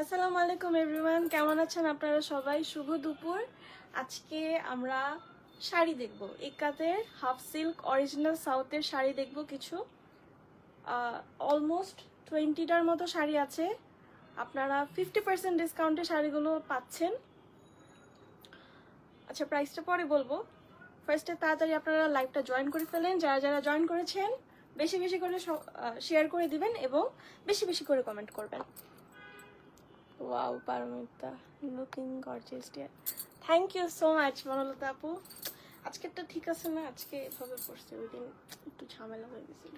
আসসালামু আলাইকুম এভরিওয়ান, কেমন আছেন আপনারা সবাই? শুভ দুপুর। আজকে আমরা শাড়ি দেখব, ইক্কাতের হাফ সিল্ক অরিজিনাল সাউথের শাড়ি দেখব। কিছু অলমোস্ট 20টার মতো শাড়ি আছে। আপনারা 50% ডিসকাউন্টে শাড়িগুলো পাচ্ছেন। আচ্ছা, প্রাইসটা পরে বলবো। ফার্স্টে তাড়াতাড়ি আপনারা লাইভটা জয়েন করে ফেলেন। যারা যারা জয়েন করেছেন বেশি বেশি করে শেয়ার করে দিবেন এবং বেশি বেশি করে কমেন্ট করবেন। Wow Paromita, looking gorgeous dear. Thank you so much Monalata আপু। আজকেরটা ঠিক আছে না? আজকে এভাবে পড়ছে, ওই দিন একটু ঝামেলা হয়ে গেছিল।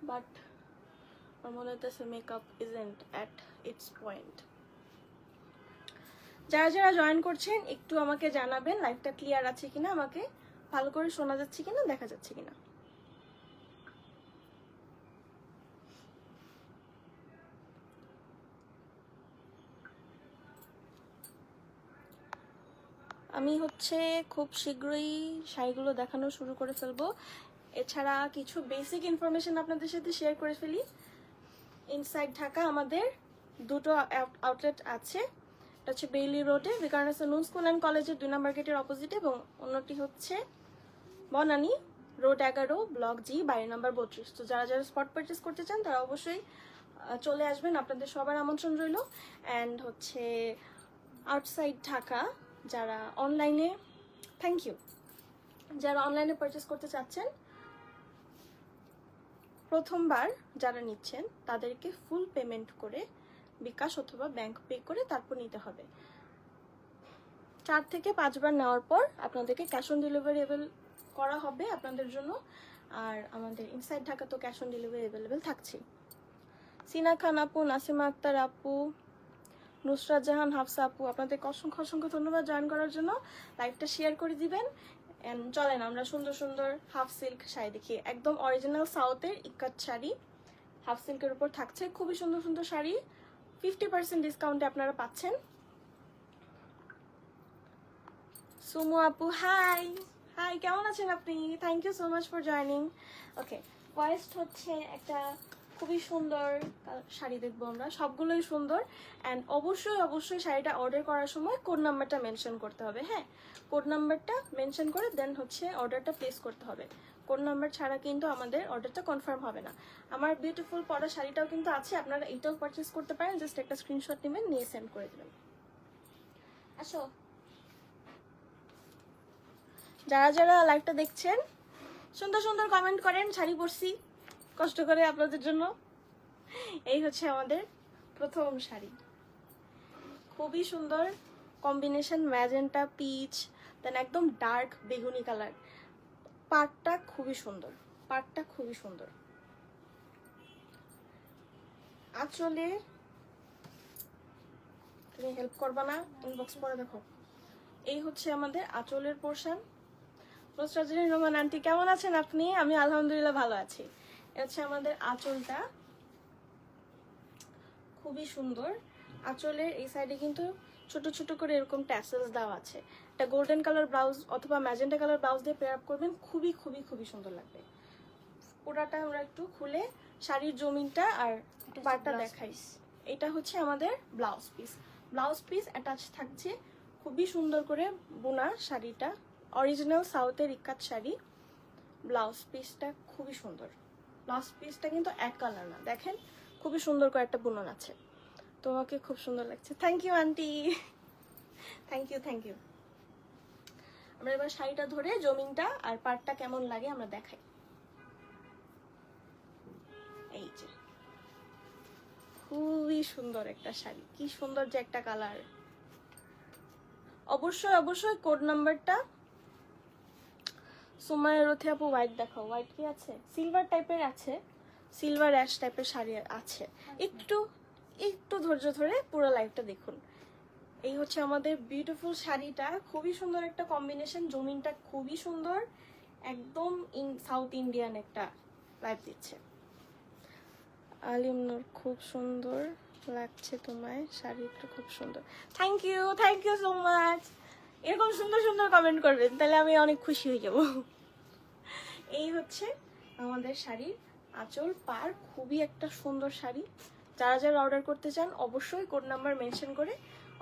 বাট আমার মনে হইতেছে makeup isn't at it's point. যারা যারা জয়েন করছেন একটু আমাকে জানাবেন লাইভটা ক্লিয়ার আছে কিনা, আমাকে ভালো করে শোনা যাচ্ছে কিনা, দেখা যাচ্ছে কিনা। আমি খুব শীঘ্রই শাড়িগুলো দেখানো শুরু করে ফেলবো। এছাড়া কিছু বেসিক ইনফরমেশন আপনাদের সাথে শেয়ার করে ফেলি। ইনসাইড ঢাকা আমাদের দুটো আউটলেট আছে। এটা হচ্ছে বেইলি রোডে বিকারনেস নুন স্কুল অ্যান্ড কলেজের 2 নম্বর গেটের অপোজিটে, এবং অন্যটি হচ্ছে বনানী রোড 11 ব্লক জি 22 নম্বর 32। তো যারা যারা স্পট পারচেস করতে চান তারা অবশ্যই চলে আসবেন, আপনাদের সবার আমন্ত্রণ রইল। অ্যান্ড আউটসাইড ঢাকা যারা অনলাইনে, থ্যাংক ইউ, যারা অনলাইনে পারচেস করতে চাচ্ছেন, প্রথমবার যারা নিচ্ছেন তাদেরকে ফুল পেমেন্ট করে বিকাশ অথবা ব্যাংক পে করে তারপর নিতে হবে। 4 থেকে 5 বার নেওয়ার পর আপনাদেরকে ক্যাশ অন ডেলিভারি করা হবে আপনাদের জন্য। আর আমাদের ইনসাইড ঢাকা তো ক্যাশ অন ডেলিভারি অ্যাভেলেবেল থাকছে। সিনা খান আপু, নাসিমা আক্তার আপু, নুসরাত জাহান, হাফসা আপু, আপনাদেরকে অসংখ্য অসংখ্য ধন্যবাদ জয়েন করার জন্য। লাইভটা শেয়ার করে দিবেন। চলেন আমরা সুন্দর সুন্দর হাফ সিল্ক শাড়ি দেখি। একদম অরিজিনাল সাউথের ইক্কাত শাড়ি হাফ সিল্কের উপর থাকছে, খুবই সুন্দর সুন্দর শাড়ি 50% ডিসকাউন্টে আপনারা পাচ্ছেন। সুমু আপু, হাই হাই, কেমন আছেন আপনি? Thank you so much for joining. Okay, first একটা খুবই সুন্দর শাড়ি দেখবো আমরা, সবগুলোই সুন্দর। অ্যান্ড অবশ্যই অবশ্যই শাড়িটা অর্ডার করার সময় কোড নাম্বারটা মেনশন করতে হবে। হ্যাঁ, কোড নাম্বারটা মেনশন করে দেন অর্ডারটা প্লেস করতে হবে। কোড নাম্বার ছাড়া কিন্তু আমাদের অর্ডারটা কনফার্ম হবে না। আমার বিউটিফুল পরা শাড়িটাও কিন্তু আছে, আপনারা এটাও পারচেস করতে পারেন। জাস্ট একটা স্ক্রিনশট নেবেন, নিয়ে সেন্ড করে দেবেন। আসো, যারা যারা লাইভটা দেখছেন সুন্দর সুন্দর কমেন্ট করেন। শাড়ি পরছি কষ্ট করে আপনাদের জন্য। এই আমাদের প্রথম শাড়ি, খুবই সুন্দর কম্বিনেশন, ম্যাজেন্টা পিচ, দেন একদম ডার্ক বেগুনি কালার। পাড়টা খুবই সুন্দর, পাড়টা খুবই সুন্দর। আঁচলে তুমি হেল্প করবা না? ইনবক্স করে দেখো। এই আমাদের আঁচলের পোর্শন। নুসরাত রহমান আন্টি, কেমন আছেন আপনি? আমি আলহামদুলিল্লাহ ভালো আছি। আমাদের আঁচলটা খুবই সুন্দর। আঁচলের এই সাইডে কিন্তু ছোট ছোট করে এরকম ট্যাসেলস দেওয়া আছে। এটা গোল্ডেন কালার ব্লাউজ অথবা ম্যাজেন্টা কালার ব্লাউজ দিয়ে পেয়ার আপ করবেন, খুবই খুবই খুবই সুন্দর লাগবে। পুরাটা আমরা একটু খুলে শাড়ির জমিনটা আর পাড়টা দেখাই। এটা আমাদের blouse piece. Blouse piece attach থাকছে, খুবই সুন্দর করে বোনা শাড়িটা, অরিজিনাল সাউথের ইক্কাত শাড়ি। ব্লাউজ পিসটা খুবই সুন্দর। ব্লাউজ পিসটা কিন্তু এক কালার না, দেখেন খুবই সুন্দর করে একটা বুনন আছে। তোমাকে খুব সুন্দর লাগছে। Thank you aunty, thank you thank you. আমরা এবার শাড়িটা ধরে জমিনটা আর পাড়টা কেমন লাগে আমরা দেখাই। এই যে খুবই সুন্দর একটা শাড়ি, কি সুন্দর যে একটা কালার। অবশ্যই অবশ্যই কোড নাম্বারটা। সুমাইয়া রথি আপু, হোয়াইট দেখাও। হোয়াইট কি আছে? সিলভার টাইপের আছে, সিলভার অ্যাশ টাইপের শাড়ি আছে। একটু একটু ধৈর্য ধরে পুরো লাইভটা দেখুন। এই আমাদের বিউটিফুল শাড়িটা, খুবই সুন্দর একটা কম্বিনেশন, জমিনটা খুবই সুন্দর, একদম সাউথ ইন্ডিয়ান একটা লাইভ দিচ্ছে। আলিমনুর, খুব সুন্দর লাগছে তোমায়, শাড়িটা খুব সুন্দর। Thank you so much. এরকম সুন্দর সুন্দর কমেন্ট করবেন, তাহলে আমি অনেক খুশি হয়ে যাব। এই আমাদের শাড়ির আঁচল পাড়, খুবই একটা সুন্দর শাড়ি। যারা যারা অর্ডার করতে চান অবশ্যই কোড নাম্বার মেনশন করে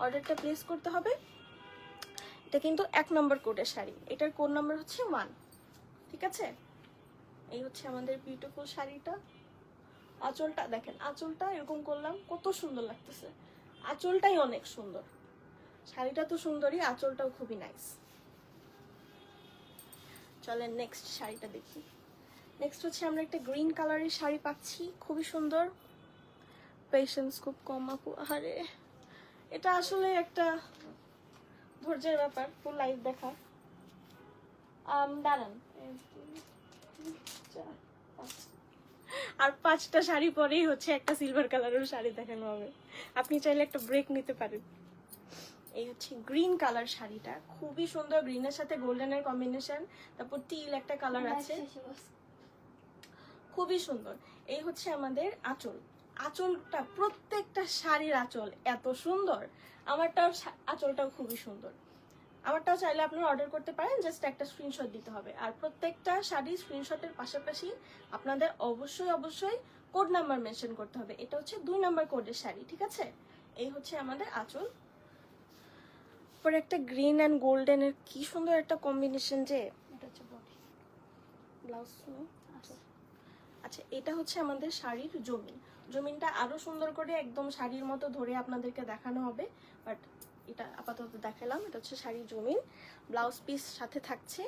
অর্ডারটা প্লেস করতে হবে। এটা কিন্তু 1 নম্বর কোডের শাড়ি, এটার কোড নাম্বার হচ্ছে 1, ঠিক আছে? এই হচ্ছে আমাদের বিউটিফুল শাড়িটা। আঁচলটা দেখেন, আঁচলটা এরকম করলাম, কত সুন্দর লাগতেছে। আঁচলটাই অনেক সুন্দর, শাড়িটা তো সুন্দরই, আঁচলটাও খুবই নাইস। চলেন নেক্সট শাড়িটা দেখি। নেক্সট হচ্ছে আমরা একটা গ্রিন কালারের শাড়ি পাচ্ছি, খুবই সুন্দর। পেশেন্স খুব কম আপু, আরে এটা আসলে একটা ধৈর্যের ব্যাপার, ফুল লাইভ দেখা। দাঁড়ান, আর 5টা শাড়ি পরেই হচ্ছে একটা সিলভার কালারের শাড়ি দেখানো হবে, আপনি চাইলে একটা ব্রেক নিতে পারেন। এই হচ্ছে গ্রিন কালার শাড়িটা, খুবই সুন্দর, গ্রিনের সাথে গোল্ডেনের কম্বিনেশন, তারপর টিল একটা কালার আছে, খুবই সুন্দর। এই হচ্ছে আমাদের আঁচল, আঁচলটা প্রত্যেকটা শাড়ির আঁচল এত সুন্দর। আমারটাও আঁচলটাও খুবই সুন্দর, আমারটাও চাইলে আপনারা অর্ডার করতে পারেন, জাস্ট একটা স্ক্রিনশট দিতে হবে। আর প্রত্যেকটা শাড়ি স্ক্রিনশটের পাশাপাশি আপনাদের অবশ্যই অবশ্যই কোড নাম্বার মেনশন করতে হবে। এটা হচ্ছে 2 নম্বর কোডের শাড়ি, ঠিক আছে? এই হচ্ছে আমাদের আঁচল। পরে একটা গ্রিন অ্যান্ড গোল্ডেনের কি সুন্দর একটা কম্বিনেশন, যে এটা হচ্ছে বডি, ব্লাউজ। আচ্ছা, এটা হচ্ছে আমাদের শাড়ির জমিন, জমিনটা আরো সুন্দর করে একদম শাড়ির মতো ধরে আপনাদেরকে দেখানো হবে, বাট এটা আপাতত দেখালাম। এটা হচ্ছে শাড়ির জমিন, ব্লাউজ পিস সাথে থাকছে,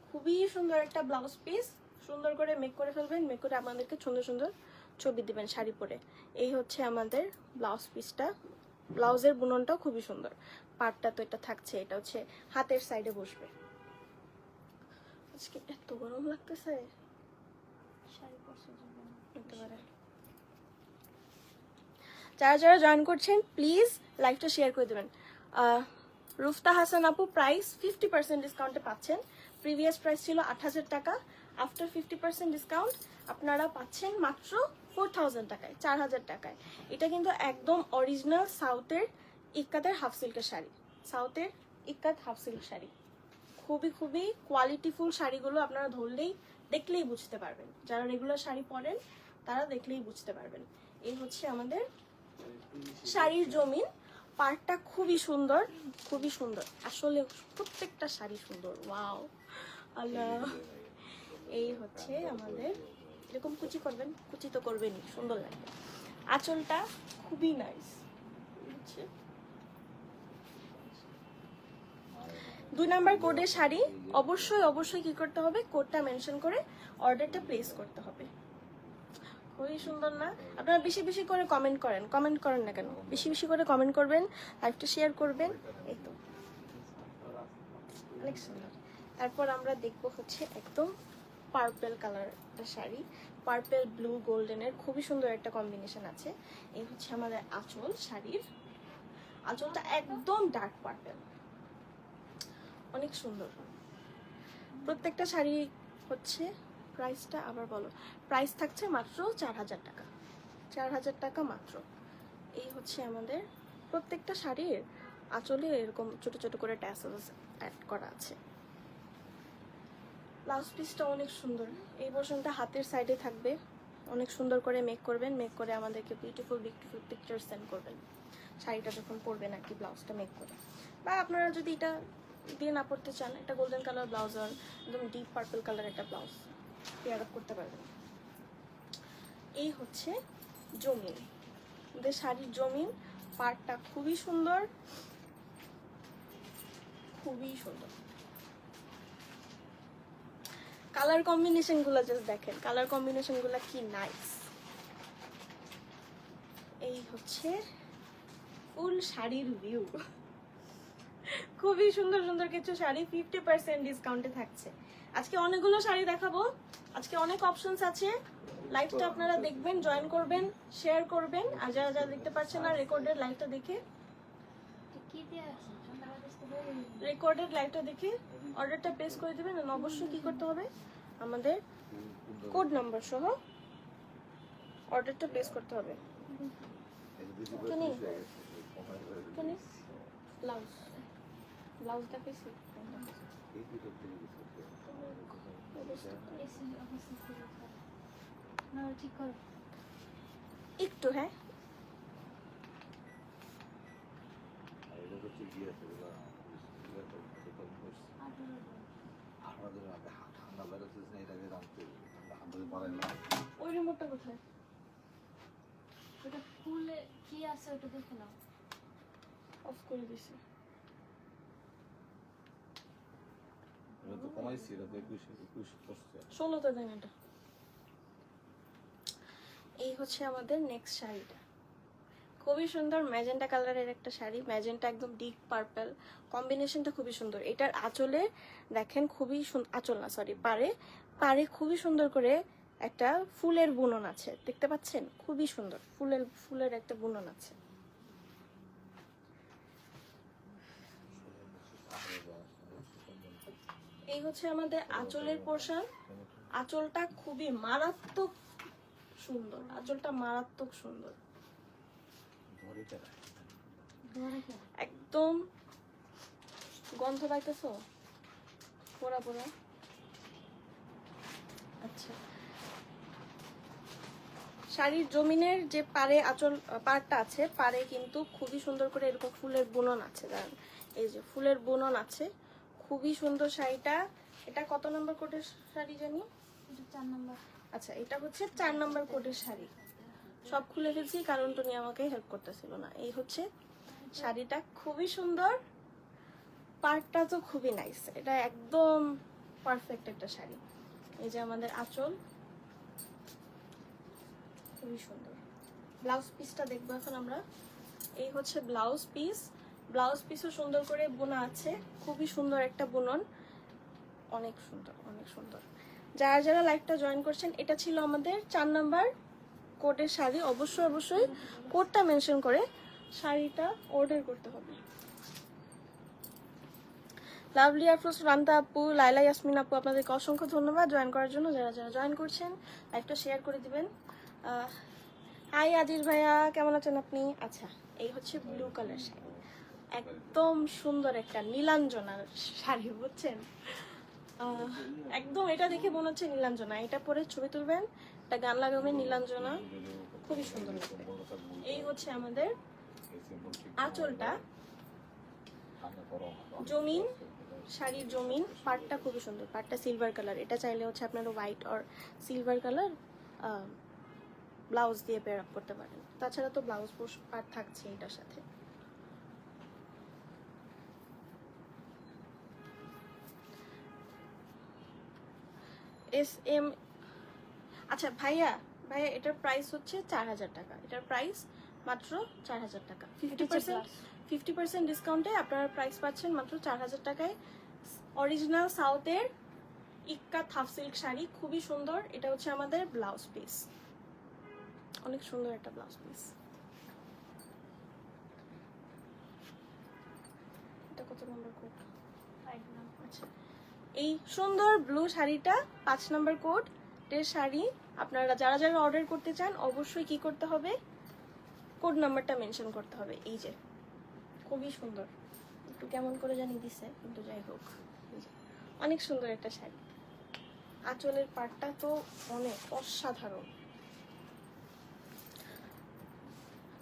খুবই সুন্দর একটা ব্লাউজ পিস। সুন্দর করে মেক করে ফেলবেন, মেক করে আমাদেরকে সুন্দর সুন্দর ছবি দিবেন শাড়ি পরে। এই হচ্ছে আমাদের ব্লাউজ পিসটা, ব্লাউজের বুননটাও খুবই সুন্দর। পাটটা তো এটা থাকছে, এটা হচ্ছে হাতের সাইডে বসবে। আজকে এত গরম লাগতেছে, যারা যারা জয়েন করছেন প্লিজ লাইভটা শেয়ার করে দেবেন। রুফতা হাসান আপু, প্রাইস 50% ডিসকাউন্টে পাচ্ছেন। প্রিভিয়াস প্রাইস ছিল 8,000 টাকা, আফটার 50% ডিসকাউন্ট আপনারা পাচ্ছেন মাত্র 4,000 টাকায়, 4,000 টাকায়। এটা কিন্তু একদম অরিজিনাল সাউথের ইক্কাতের হাফ সিল্কের শাড়ি, সাউথের ইক্কাত হাফ সিল্ক শাড়ি, খুবই খুবই কোয়ালিটিফুল শাড়িগুলো। আপনারা ধরলেই দেখলেই বুঝতে পারবেন, যারা রেগুলার শাড়ি পরেন তারা দেখলেই বুঝতে পারবেন। এই হচ্ছে আমাদের শাড়ির জমিন, পাড়টা খুবই সুন্দর, খুবই সুন্দর, আসলে প্রত্যেকটা শাড়ি সুন্দর। ওয়াও আল্লাহ। এই হচ্ছে আমাদের, এরকম কুচি করবেন, কুচি তো করবেনই, সুন্দর লাগবে। আঁচলটা খুবই নাইস। 2 নম্বর কোডের শাড়ি, অবশ্যই অবশ্যই কি করতে হবে, কোডটা মেনশন করে অর্ডারটা প্লেস করতে হবে। খুবই সুন্দর না? আপনারা বেশি বেশি করে কমেন্ট করেন, কমেন্ট করেন না কেন, বেশি বেশি করে কমেন্ট করবেন, লাইভটা শেয়ার করবেন। এই তো অনেক সুন্দর। তারপর আমরা দেখবো হচ্ছে একদম পার্পল কালার একটা শাড়ি, পার্পল ব্লু গোল্ডেনের খুবই সুন্দর একটা কম্বিনেশন আছে। এই হচ্ছে আমাদের আঁচল, শাড়ির আঁচলটা একদম ডার্ক পার্পল, অনেক সুন্দর। প্রত্যেকটা শাড়ি হচ্ছে, প্রাইসটা আবার বলো, প্রাইস থাকছে মাত্র 4,000 টাকা, 4,000 টাকা মাত্র। এই হচ্ছে আমাদের প্রত্যেকটা শাড়ির আঁচলে এরকম ছোট ছোট করে ট্যাসেলস অ্যাড করা আছে। ব্লাউজ পিসটা অনেক সুন্দর, এই পোর্শনটা হাতের সাইডে থাকবে, অনেক সুন্দর করে মেক করবেন, মেক করে আমাদেরকে বিউটিফুল বিউটিফুল পিকচার সেন্ড করবেন শাড়িটা যখন পরবেন আর কি, ব্লাউজটা মেক করে। বা আপনারা যদি এটা দিয়ে না পড়তে চান, একটা গোল্ডেন কালার ব্লাউজ আর একদম ডিপ পার্পল কালার একটা ব্লাউজ পেয়ার আপ করতে পারবেন। এই হচ্ছে জমিন, আমাদের শাড়ির জমিন, পাড়টা খুবই সুন্দর, খুবই সুন্দর। কালার কম্বিনেশন গুলো জাস্ট দেখেন, কালার কম্বিনেশন গুলো কি নাইস। এই হচ্ছে ফুল শাড়ির ভিউ, খুবই সুন্দর সুন্দর কিছু শাড়ি 50% ডিসকাউন্টে থাকছে। আজকে অনেকগুলো শাড়ি দেখাবো, আজকে অনেক অপশনস আছে। লাইভটা আপনারা দেখবেন, জয়েন করবেন, শেয়ার করবেন। আর যারা যারা দেখতে পাচ্ছেন না, রেকর্ডেড লাইভটা দেখে অর্ডারটা প্লেস করে দেবেন। অবশ্যই কি করতে হবে, আমাদের কোড নাম্বার সহ অর্ডারটা প্লেস করতে হবে। ব্লাউজ ব্লাউজ দেখাইছি একটু, হ্যাঁ ওই রিমোটটা কোথায়? ওটা খুলে কি আছে ওটা দেখে নাও। অফ করে দিছি। এটা তো কমাইছি, এটা তো 21 করছে। 16তে দেন এটা। এই হচ্ছে আমাদের নেক্সট শাড়িটা, খুবই সুন্দর ম্যাজেন্টা কালারের একটা শাড়ি, ম্যাজেন্টা একদম ডিপ পার্পল, কম্বিনেশনটা খুবই সুন্দর। এটার আঁচলে দেখেন খুবই আঁচল না সরি পাড়ে পাড়ে খুবই সুন্দর করে একটা ফুলের বুনন আছে, দেখতে পাচ্ছেন? খুবই সুন্দর ফুলের একটা বুনন আছে। এই হচ্ছে আমাদের আঁচলের পোর্শন। আঁচলটা খুবই মারাত্মক সুন্দর, আঁচলটা মারাত্মক সুন্দর, একদম গন্ধ পাইতেছো? পোড়া পোড়া। আচ্ছা, শাড়ির জমিনের যে পাড়ে আঁচল পাড়টা আছে, পাড়ে কিন্তু খুবই সুন্দর করে এরকম ফুলের বুনন আছে, জানেন? এই যে ফুলের বুনন আছে, খুবই সুন্দর শাড়িটা। এটা কত নম্বর কোটের শাড়ি জানি? 4 নাম্বার। আচ্ছা, এটা হচ্ছে 4 নম্বর কোটের শাড়ি। সব খুলে ফেলছি কারণ টনি আমাকে হেল্প করতেছিল না। এই হচ্ছে শাড়িটা, খুবই সুন্দর, পার্টটা তো খুবই নাইস, এটা একদম পারফেক্ট একটা শাড়ি। এই যে আমাদের আঁচল, খুবই সুন্দর। ব্লাউজ পিসটা দেখবো এখন আমরা। এই হচ্ছে ব্লাউজ পিস, ব্লাউজ পিসও সুন্দর করে বোনা আছে, খুবই সুন্দর একটা বুনন, অনেক সুন্দর অনেক সুন্দর। যারা যারা লাইভটা জয়েন করছেন, এটা ছিল আমাদের 4 নাম্বার কোটের শাড়ি। অবশ্যই অবশ্যই কোডটা মেনশন করে শাড়িটা অর্ডার করতে হবে। লাভলি আফরোজ, রান্তা আপু, লাইলা ইয়াসমিন আপু, আপনাদেরকে অসংখ্য ধন্যবাদ জয়েন করার জন্য। যারা যারা জয়েন করছেন লাইভটা শেয়ার করে দিবেন। হাই আজিজ ভাইয়া, কেমন আছেন আপনি? আচ্ছা, এই হচ্ছে ব্লু কালার শাড়ি, একদম সুন্দর একটা নীলাঞ্জনার শাড়ি, বুঝছেন? একদম এটা দেখে মনে হচ্ছে নীলাঞ্জনা। এটা পরে ছবি তুলবেন, একটা গান লাগাবেন নীলাঞ্জনা, খুবই সুন্দর লাগবে। এই হচ্ছে আমাদের আঁচলটা, জমিন শাড়ির জমিন, পাড়টা খুবই সুন্দর, পাড়টা সিলভার কালার। এটা চাইলে হচ্ছে আপনারা হোয়াইট আর সিলভার কালার ব্লাউজ দিয়ে পেয়ার আপ করতে পারেন। তাছাড়া তো ব্লাউজ পার্ট থাকছে এটার সাথে। SM, আচ্ছা ভাইয়া ভাইয়া, এটার প্রাইস হচ্ছে 4000 টাকা। এটার প্রাইস মাত্র 4000 টাকা। 50% ডিসকাউন্টে আপনারা প্রাইস পাচ্ছেন মাত্র 4000 টাকায়। অরিজিনাল সাউথের ইক্কাত হাফ সিল্ক শাড়ি, খুবই সুন্দর। এটা হচ্ছে আমাদের ব্লাউজ পিস, অনেক সুন্দর একটা ব্লাউজ পিস। এটা কত নম্বর কোড? 5 নাম্বার। আচ্ছা, এই সুন্দর ব্লু শাড়িটা 5 নম্বর কোড এর শাড়ি। আপনারা যারা যারা অর্ডার করতে চান অবশ্যই কি করতে হবে? কোড নাম্বারটা মেনশন করতে হবে। এই যে খুবই সুন্দর, একটু কেমন করে জানি দিছে, কিন্তু যাই হোক, এই যে অনেক সুন্দর একটা শাড়ি। আঁচলের পাটটা তো অনেক অসাধারণ।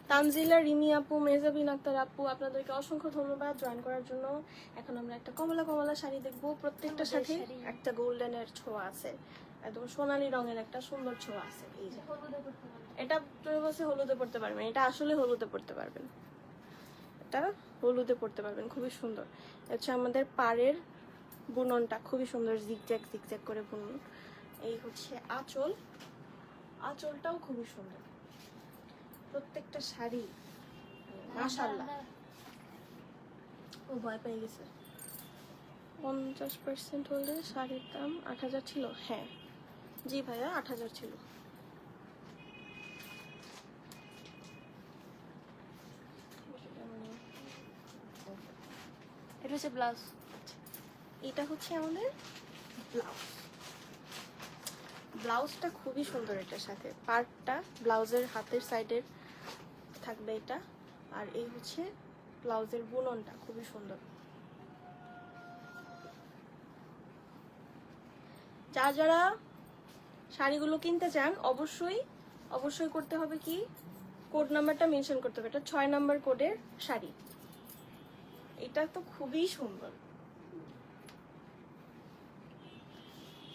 তানজিলা, রিমি আপু, মেজাবিন আক্তার আপু, আপনাদেরকে অসংখ্য ধন্যবাদ জয়েন করার জন্য। এখন আমরা একটা কমলা কমলা শাড়ি দেখবো, প্রত্যেকটার সাথে একটা গোল্ডেনের ছোঁয়া আছে, একদম সোনালী রঙের একটা সুন্দর ছোঁয়া আছে। এই যে এটা বলছে হলুদে পড়তে পারবেন, এটা আসলে হলুদে পড়তে পারবেন, এটা হলুদে পড়তে পারবেন, খুবই সুন্দর। হচ্ছে আমাদের পাড়ের বুননটা খুবই সুন্দর, জিগজ্যাগ জিগজ্যাগ করে বুনন। এই হচ্ছে আঁচল, আঁচলটাও খুবই সুন্দর। প্রত্যেকটা শাড়ি মাশাআল্লাহ। ও ভয় পেয়ে গেছে। 50% হলে শাড়ির দাম 8000 ছিল? হ্যাঁ জি ভাইয়া, 8000 ছিল। এটা হচ্ছে ব্লাউজ। এটা হচ্ছে আমাদের ব্লাউজ, ব্লাউজটা খুবই সুন্দর। এটার সাথে পার্টটা ব্লাউজের হাতের সাইডের থাকবে এটা, আর এই হচ্ছে ব্লাউজের বুননটা খুবই সুন্দর। যারা যারা শাড়িগুলো কিনতে চান অবশ্যই অবশ্যই করতে হবে কি, কোড নাম্বারটা মেনশন করতে হবে। এটা 6 নাম্বার কোডের শাড়ি। এটা তো খুবই সুন্দর,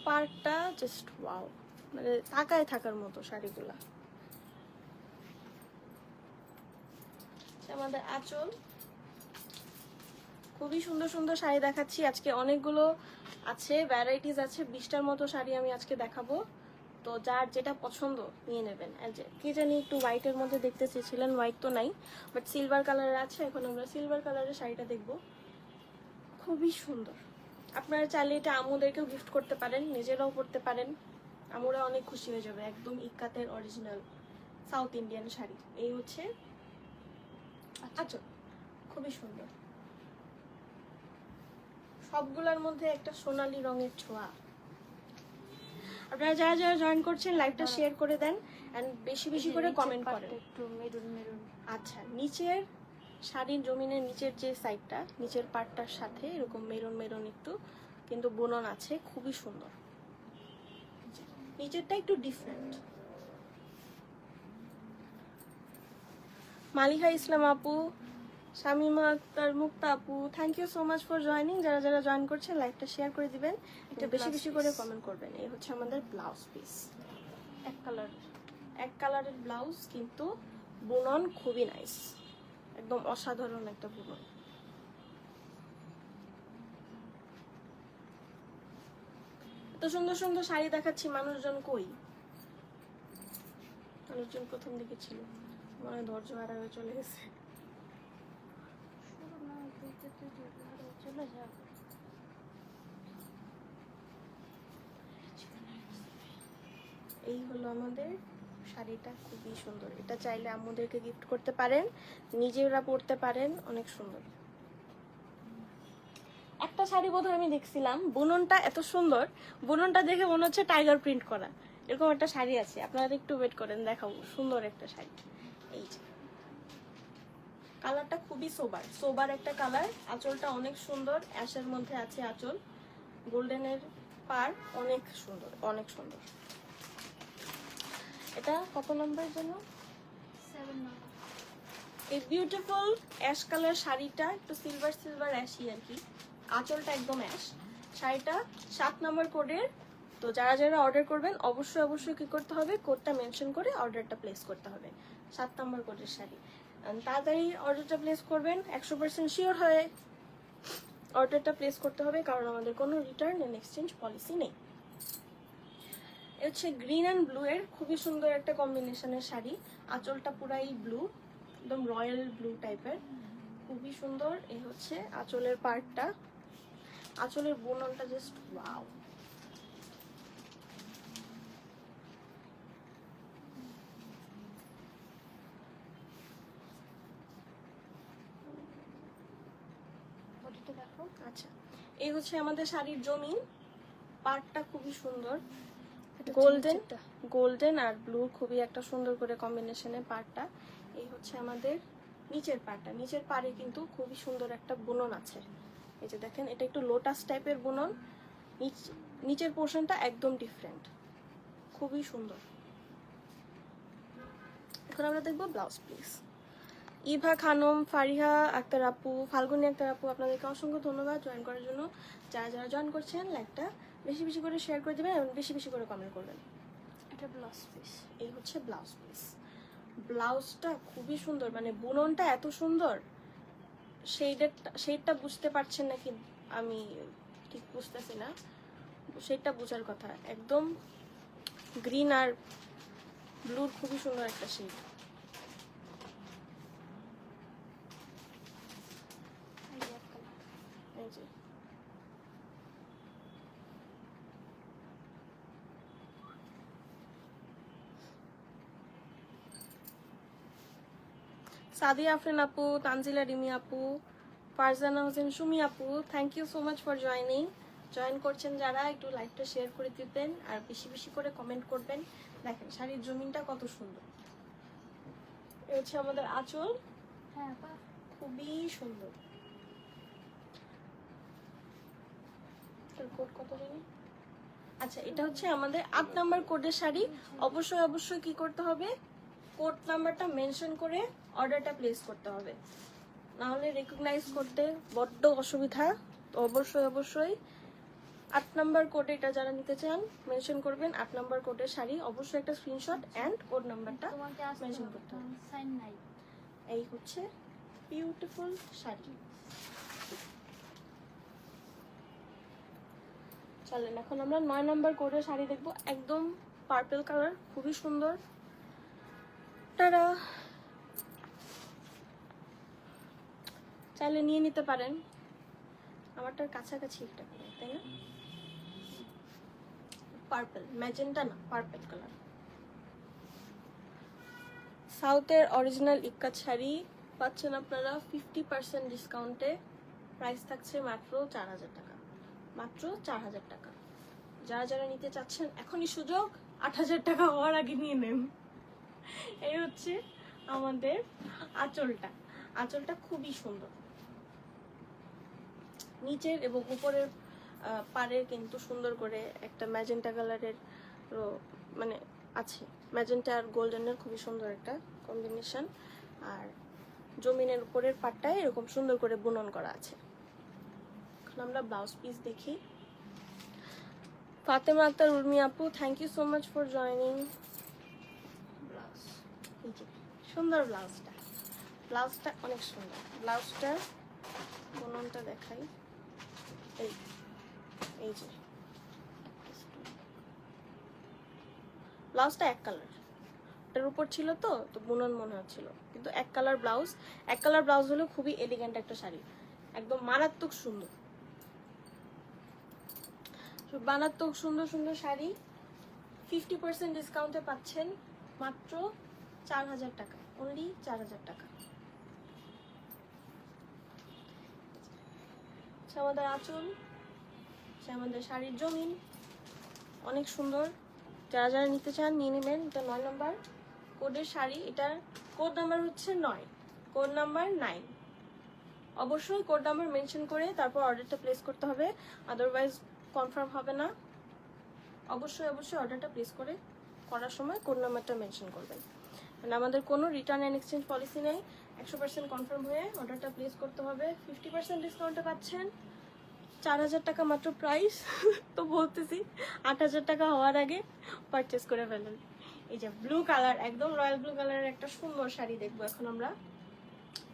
পার্টটা জাস্ট ওয়াও, মানে তাকায় থাকার মতো শাড়িগুলা। আমাদের আঁচল, খুবই সুন্দর সুন্দর শাড়ি দেখাচ্ছি আজকে, অনেকগুলো আছে, ভ্যারাইটিস আছে, 20টার মতো শাড়ি আমি আজকে দেখাবো। তো যার যেটা পছন্দ নিয়ে নেবেন। আর যে কি জানি একটু হোয়াইটের মধ্যে দেখতে চেয়েছিলেন, হোয়াইট তো নাই, বাট সিলভার কালারের আছে। এখন আমরা সিলভার কালারের শাড়িটা দেখবো, খুবই সুন্দর। আপনারা চাইলে এটা আমুদেরকেও গিফট করতে পারেন, নিজেরাও পরতে পারেন, আমরা অনেক খুশি হয়ে যাবে। একদম ইক্কাতের অরিজিনাল সাউথ ইন্ডিয়ান শাড়ি। এই হচ্ছে আচ্ছা, খুবই সুন্দর, সবগুলোর মধ্যে একটা সোনালী রঙের ছোঁয়া। আপনারা যারা যারা জয়েন করছেন লাইভটা শেয়ার করে দেন এন্ড বেশি বেশি করে কমেন্ট করেন। একটু মেরুন মেরুন। আচ্ছা, নিচের শাড়ির জমিনের নিচের যে সাইডটা, নিচের পাটটার সাথে এরকম মেরুন মেরুন একটু কিন্তু বুনন আছে, খুবই সুন্দর। নিচেরটা একটু ডিফারেন্ট। মালিহা ইসলাম আপু, শামিমা আক্তার, মুক্তা আপু, thank you so much for joining. যারা যারা জয়েন করছেন লাইভটা শেয়ার করে দিবেন, এটা বেশি বেশি করে কমেন্ট করবেন। এই হচ্ছে আমাদের ব্লাউজ পিস, এক কালারের ব্লাউজ, কিন্তু বুনন খুবই নাইস, একদম অসাধারণ একটা বুনন। এত সুন্দর সুন্দর শাড়ি দেখাচ্ছি, মানুষজন কই? মানুষজন প্রথম দিকে ছিল, মনে হয় ধৈর্য হারা হয়ে চলে গেছে। চলে যাও। এই হলো আমাদের শাড়িটা, খুবই সুন্দর। এটা চাইলে আম্মুদেরকে গিফট করতে পারেন, নিজেরা পরতে পারেন, অনেক সুন্দর। একটা শাড়ি বোধহয় আমি দেখছিলাম, বুননটা এত সুন্দর, বুননটা দেখে মনে হচ্ছে টাইগার প্রিন্ট করা, এরকম একটা শাড়ি আছে। আপনারা একটু ওয়েট করেন, দেখাবো। সুন্দর একটা শাড়ি, এই যে কালারটা খুবই সোবার সোবার একটা কালার। আঁচলটা অনেক সুন্দর, অ্যাশের মধ্যে আছে আঁচল, গোল্ডেনের পার, অনেক সুন্দর, অনেক সুন্দর। এটা কত নম্বরের জন্য? 7 নম্বর। এই বিউটিফুল অ্যাশ কালার শাড়িটা একটু সিলভার সিলভার অ্যাশই আর কি, আঁচলটা একদম অ্যাশ। শাড়িটা 7 নম্বর কোডের। তো যারা যারা অর্ডার করবেন অবশ্যই অবশ্যই কি করতে হবে, কোডটা মেনশন করে অর্ডারটা প্লেস করতে হবে। 7 নম্বর কোডের শাড়ি, তাড়াতাড়ি অর্ডারটা প্লেস করবেন, 100% শিওর হয়ে অর্ডারটা প্লেস করতে হবে, কারণ আমাদের কোনো রিটার্ন এন্ড এক্সচেঞ্জ পলিসি নেই। এ হচ্ছে গ্রিন অ্যান্ড ব্লু এর খুবই সুন্দর একটা কম্বিনেশনের শাড়ি। আঁচলটা পুরাই ব্লু, একদম রয়্যাল ব্লু টাইপের, খুবই সুন্দর। এই হচ্ছে আঁচলের পার্টটা, আঁচলের বুননটা জাস্ট ওয়াও। বডিটা দেখো। আচ্ছা, এই হচ্ছে আমাদের শাড়ির জমিন, পার্টটা খুবই সুন্দর, এটা গোল্ডেন নিচেরটা। গোল্ডেন আর ব্লু খুবই একটা সুন্দর করে কম্বিনেশনের পার্টটা। এই হচ্ছে আমাদের নিচের পার্টটা, নিচের পাড়ে কিন্তু খুবই সুন্দর একটা বুনন আছে। এই যে দেখেন, এটা একটু লোটাস টাইপের বুনন, নিচের পোর্শনটা একদম ডিফারেন্ট, খুবই সুন্দর। এখন আমরা দেখবো ব্লাউজ পিস। ইভা খানম, ফারিহা আক্তার আপু, ফাল্গুনী আক্তার আপু, আপনাদেরকে অসংখ্য ধন্যবাদ জয়েন করার জন্য। যারা যারা জয়েন করছেন লাইকটা বেশি বেশি করে শেয়ার করে দেবেন এবং বেশি বেশি করে কমেন্ট করবেন। এটা ব্লাউজ পিস। এই হচ্ছে ব্লাউজ পিস, ব্লাউজটা খুবই সুন্দর, মানে বুননটা এত সুন্দর। শেডটা বুঝতে পারছেন নাকি আমি ঠিক বুঝতেছি না, শেডটা বোঝার কথা। একদম গ্রিন আর ব্লুর খুবই সুন্দর একটা শেড। এই যে সাদিয়া আফরিন আপু, তানজিলা রিমি আপু, ফারজানা হোসেন সুমি আপু, thank you so much for joining. Join করছেন যারা, একটু লাইভটা শেয়ার করে দিবেন আর বেশি বেশি করে কমেন্ট করবেন। দেখেন শাড়ির জমিনটা কত সুন্দর। এই হচ্ছে আমাদের আঁচল, হ্যাঁ পা। খুবই সুন্দর। কোড কত জানি? আচ্ছা, এটা হচ্ছে আমাদের 8 নাম্বার কোডের শাড়ি। অবশ্যই অবশ্যই কি করতে হবে, কোড নাম্বারটা মেনশন করে অর্ডারটা প্লেস করতে হবে। নাহলে রেকগনাইজ করতে বড্ড অসুবিধা। তো অবশ্যই 8 নাম্বার কোডে এটা যারা নিতে চান মেনশন করবেন 8 নাম্বার কোডের শাড়ি, অবশ্যই একটা স্ক্রিনশট এন্ড কোড নাম্বারটা তোমাকে আসতে মেনশন হবে, করতে হবে। সাইন নাই। এই হচ্ছে বিউটিফুল শাড়ি। চলেন এখন আমরা 9 নাম্বার কোডের শাড়ি দেখবো, একদম পার্পল কালার, খুবই সুন্দর। তারা চাইলে নিয়ে নিতে পারেন, আমারটার কাছাকাছি একটা কালার, তাই না? পার্পল, ম্যাজেন্টা না, পার্পল কালার। সাউথের অরিজিনাল ইক্কাত শাড়ি পাচ্ছেন আপনারা 50% ডিসকাউন্টে। প্রাইস থাকছে মাত্র 4000 টাকা, মাত্র 4000 টাকা। যারা যারা নিতে চাচ্ছেন এখনই সুযোগ, 8000 টাকা হওয়ার আগে নিয়ে নেন। এই হচ্ছে আমাদের আঁচলটা, আঁচলটা খুবই সুন্দর। নিচের এবং উপরের পাড়ের কিন্তু সুন্দর করে একটা ম্যাজেন্টা কালারের মানে আছে, ম্যাজেন্টা আর গোল্ডেনের খুবই সুন্দর একটা কম্বিনেশন। আর জমিনের উপরের পাটটায় এরকম সুন্দর করে বুনন করা আছে। এখন আমরা ব্লাউজ পিস দেখি। ফাতেমা আক্তার উর্মি আপু, thank you so much for joining. Blouse, এই যে সুন্দর ব্লাউজটা, ব্লাউজটা অনেক সুন্দর। ব্লাউজটার বুননটা দেখাই, এই যে ব্লাউজটা এক কালার, এটার উপর ছিল তো বুনন মনে হচ্ছিল, কিন্তু এক কালার ব্লাউজ। এক কালার ব্লাউজ হলো খুবই এলিগেন্ট একটা শাড়ি, একদম মারাত্মক সুন্দর, মারাত্মক সুন্দর সুন্দর শাড়ি 50% ডিসকাউন্টে পাচ্ছেন মাত্র 4000 টাকা, অনলি 4000 টাকা। আমাদের আঁচল, আমাদের শাড়ির জমিন অনেক সুন্দর। যারা যারা নিতে চান নিয়ে নেবেন। এটা 9 নাম্বার কোডের শাড়ি, এটার কোড নাম্বার হচ্ছে 9, কোড নাম্বার 9। অবশ্যই কোড নাম্বার মেনশন করে তারপর অর্ডারটা প্লেস করতে হবে, আদারওয়াইজ কনফার্ম হবে না। অবশ্যই অর্ডারটা প্লেস করার সময় কোড নাম্বারটা মেনশন করবেন। মানে আমাদের কোনো রিটার্ন অ্যান্ড এক্সচেঞ্জ পলিসি নেই, 100% কনফার্ম হয়ে অর্ডারটা প্লেস করতে হবে। 50% ডিসকাউন্টে পাচ্ছেন 4000 টাকা মাত্র প্রাইস। তো বলতেছি 8000 টাকা হওয়ার আগে পারচেস করে ফেলেন। এই যে ব্লু কালার, একদম রয়্যাল ব্লু কালারের একটা সুন্দর শাড়ি দেখবো এখন আমরা।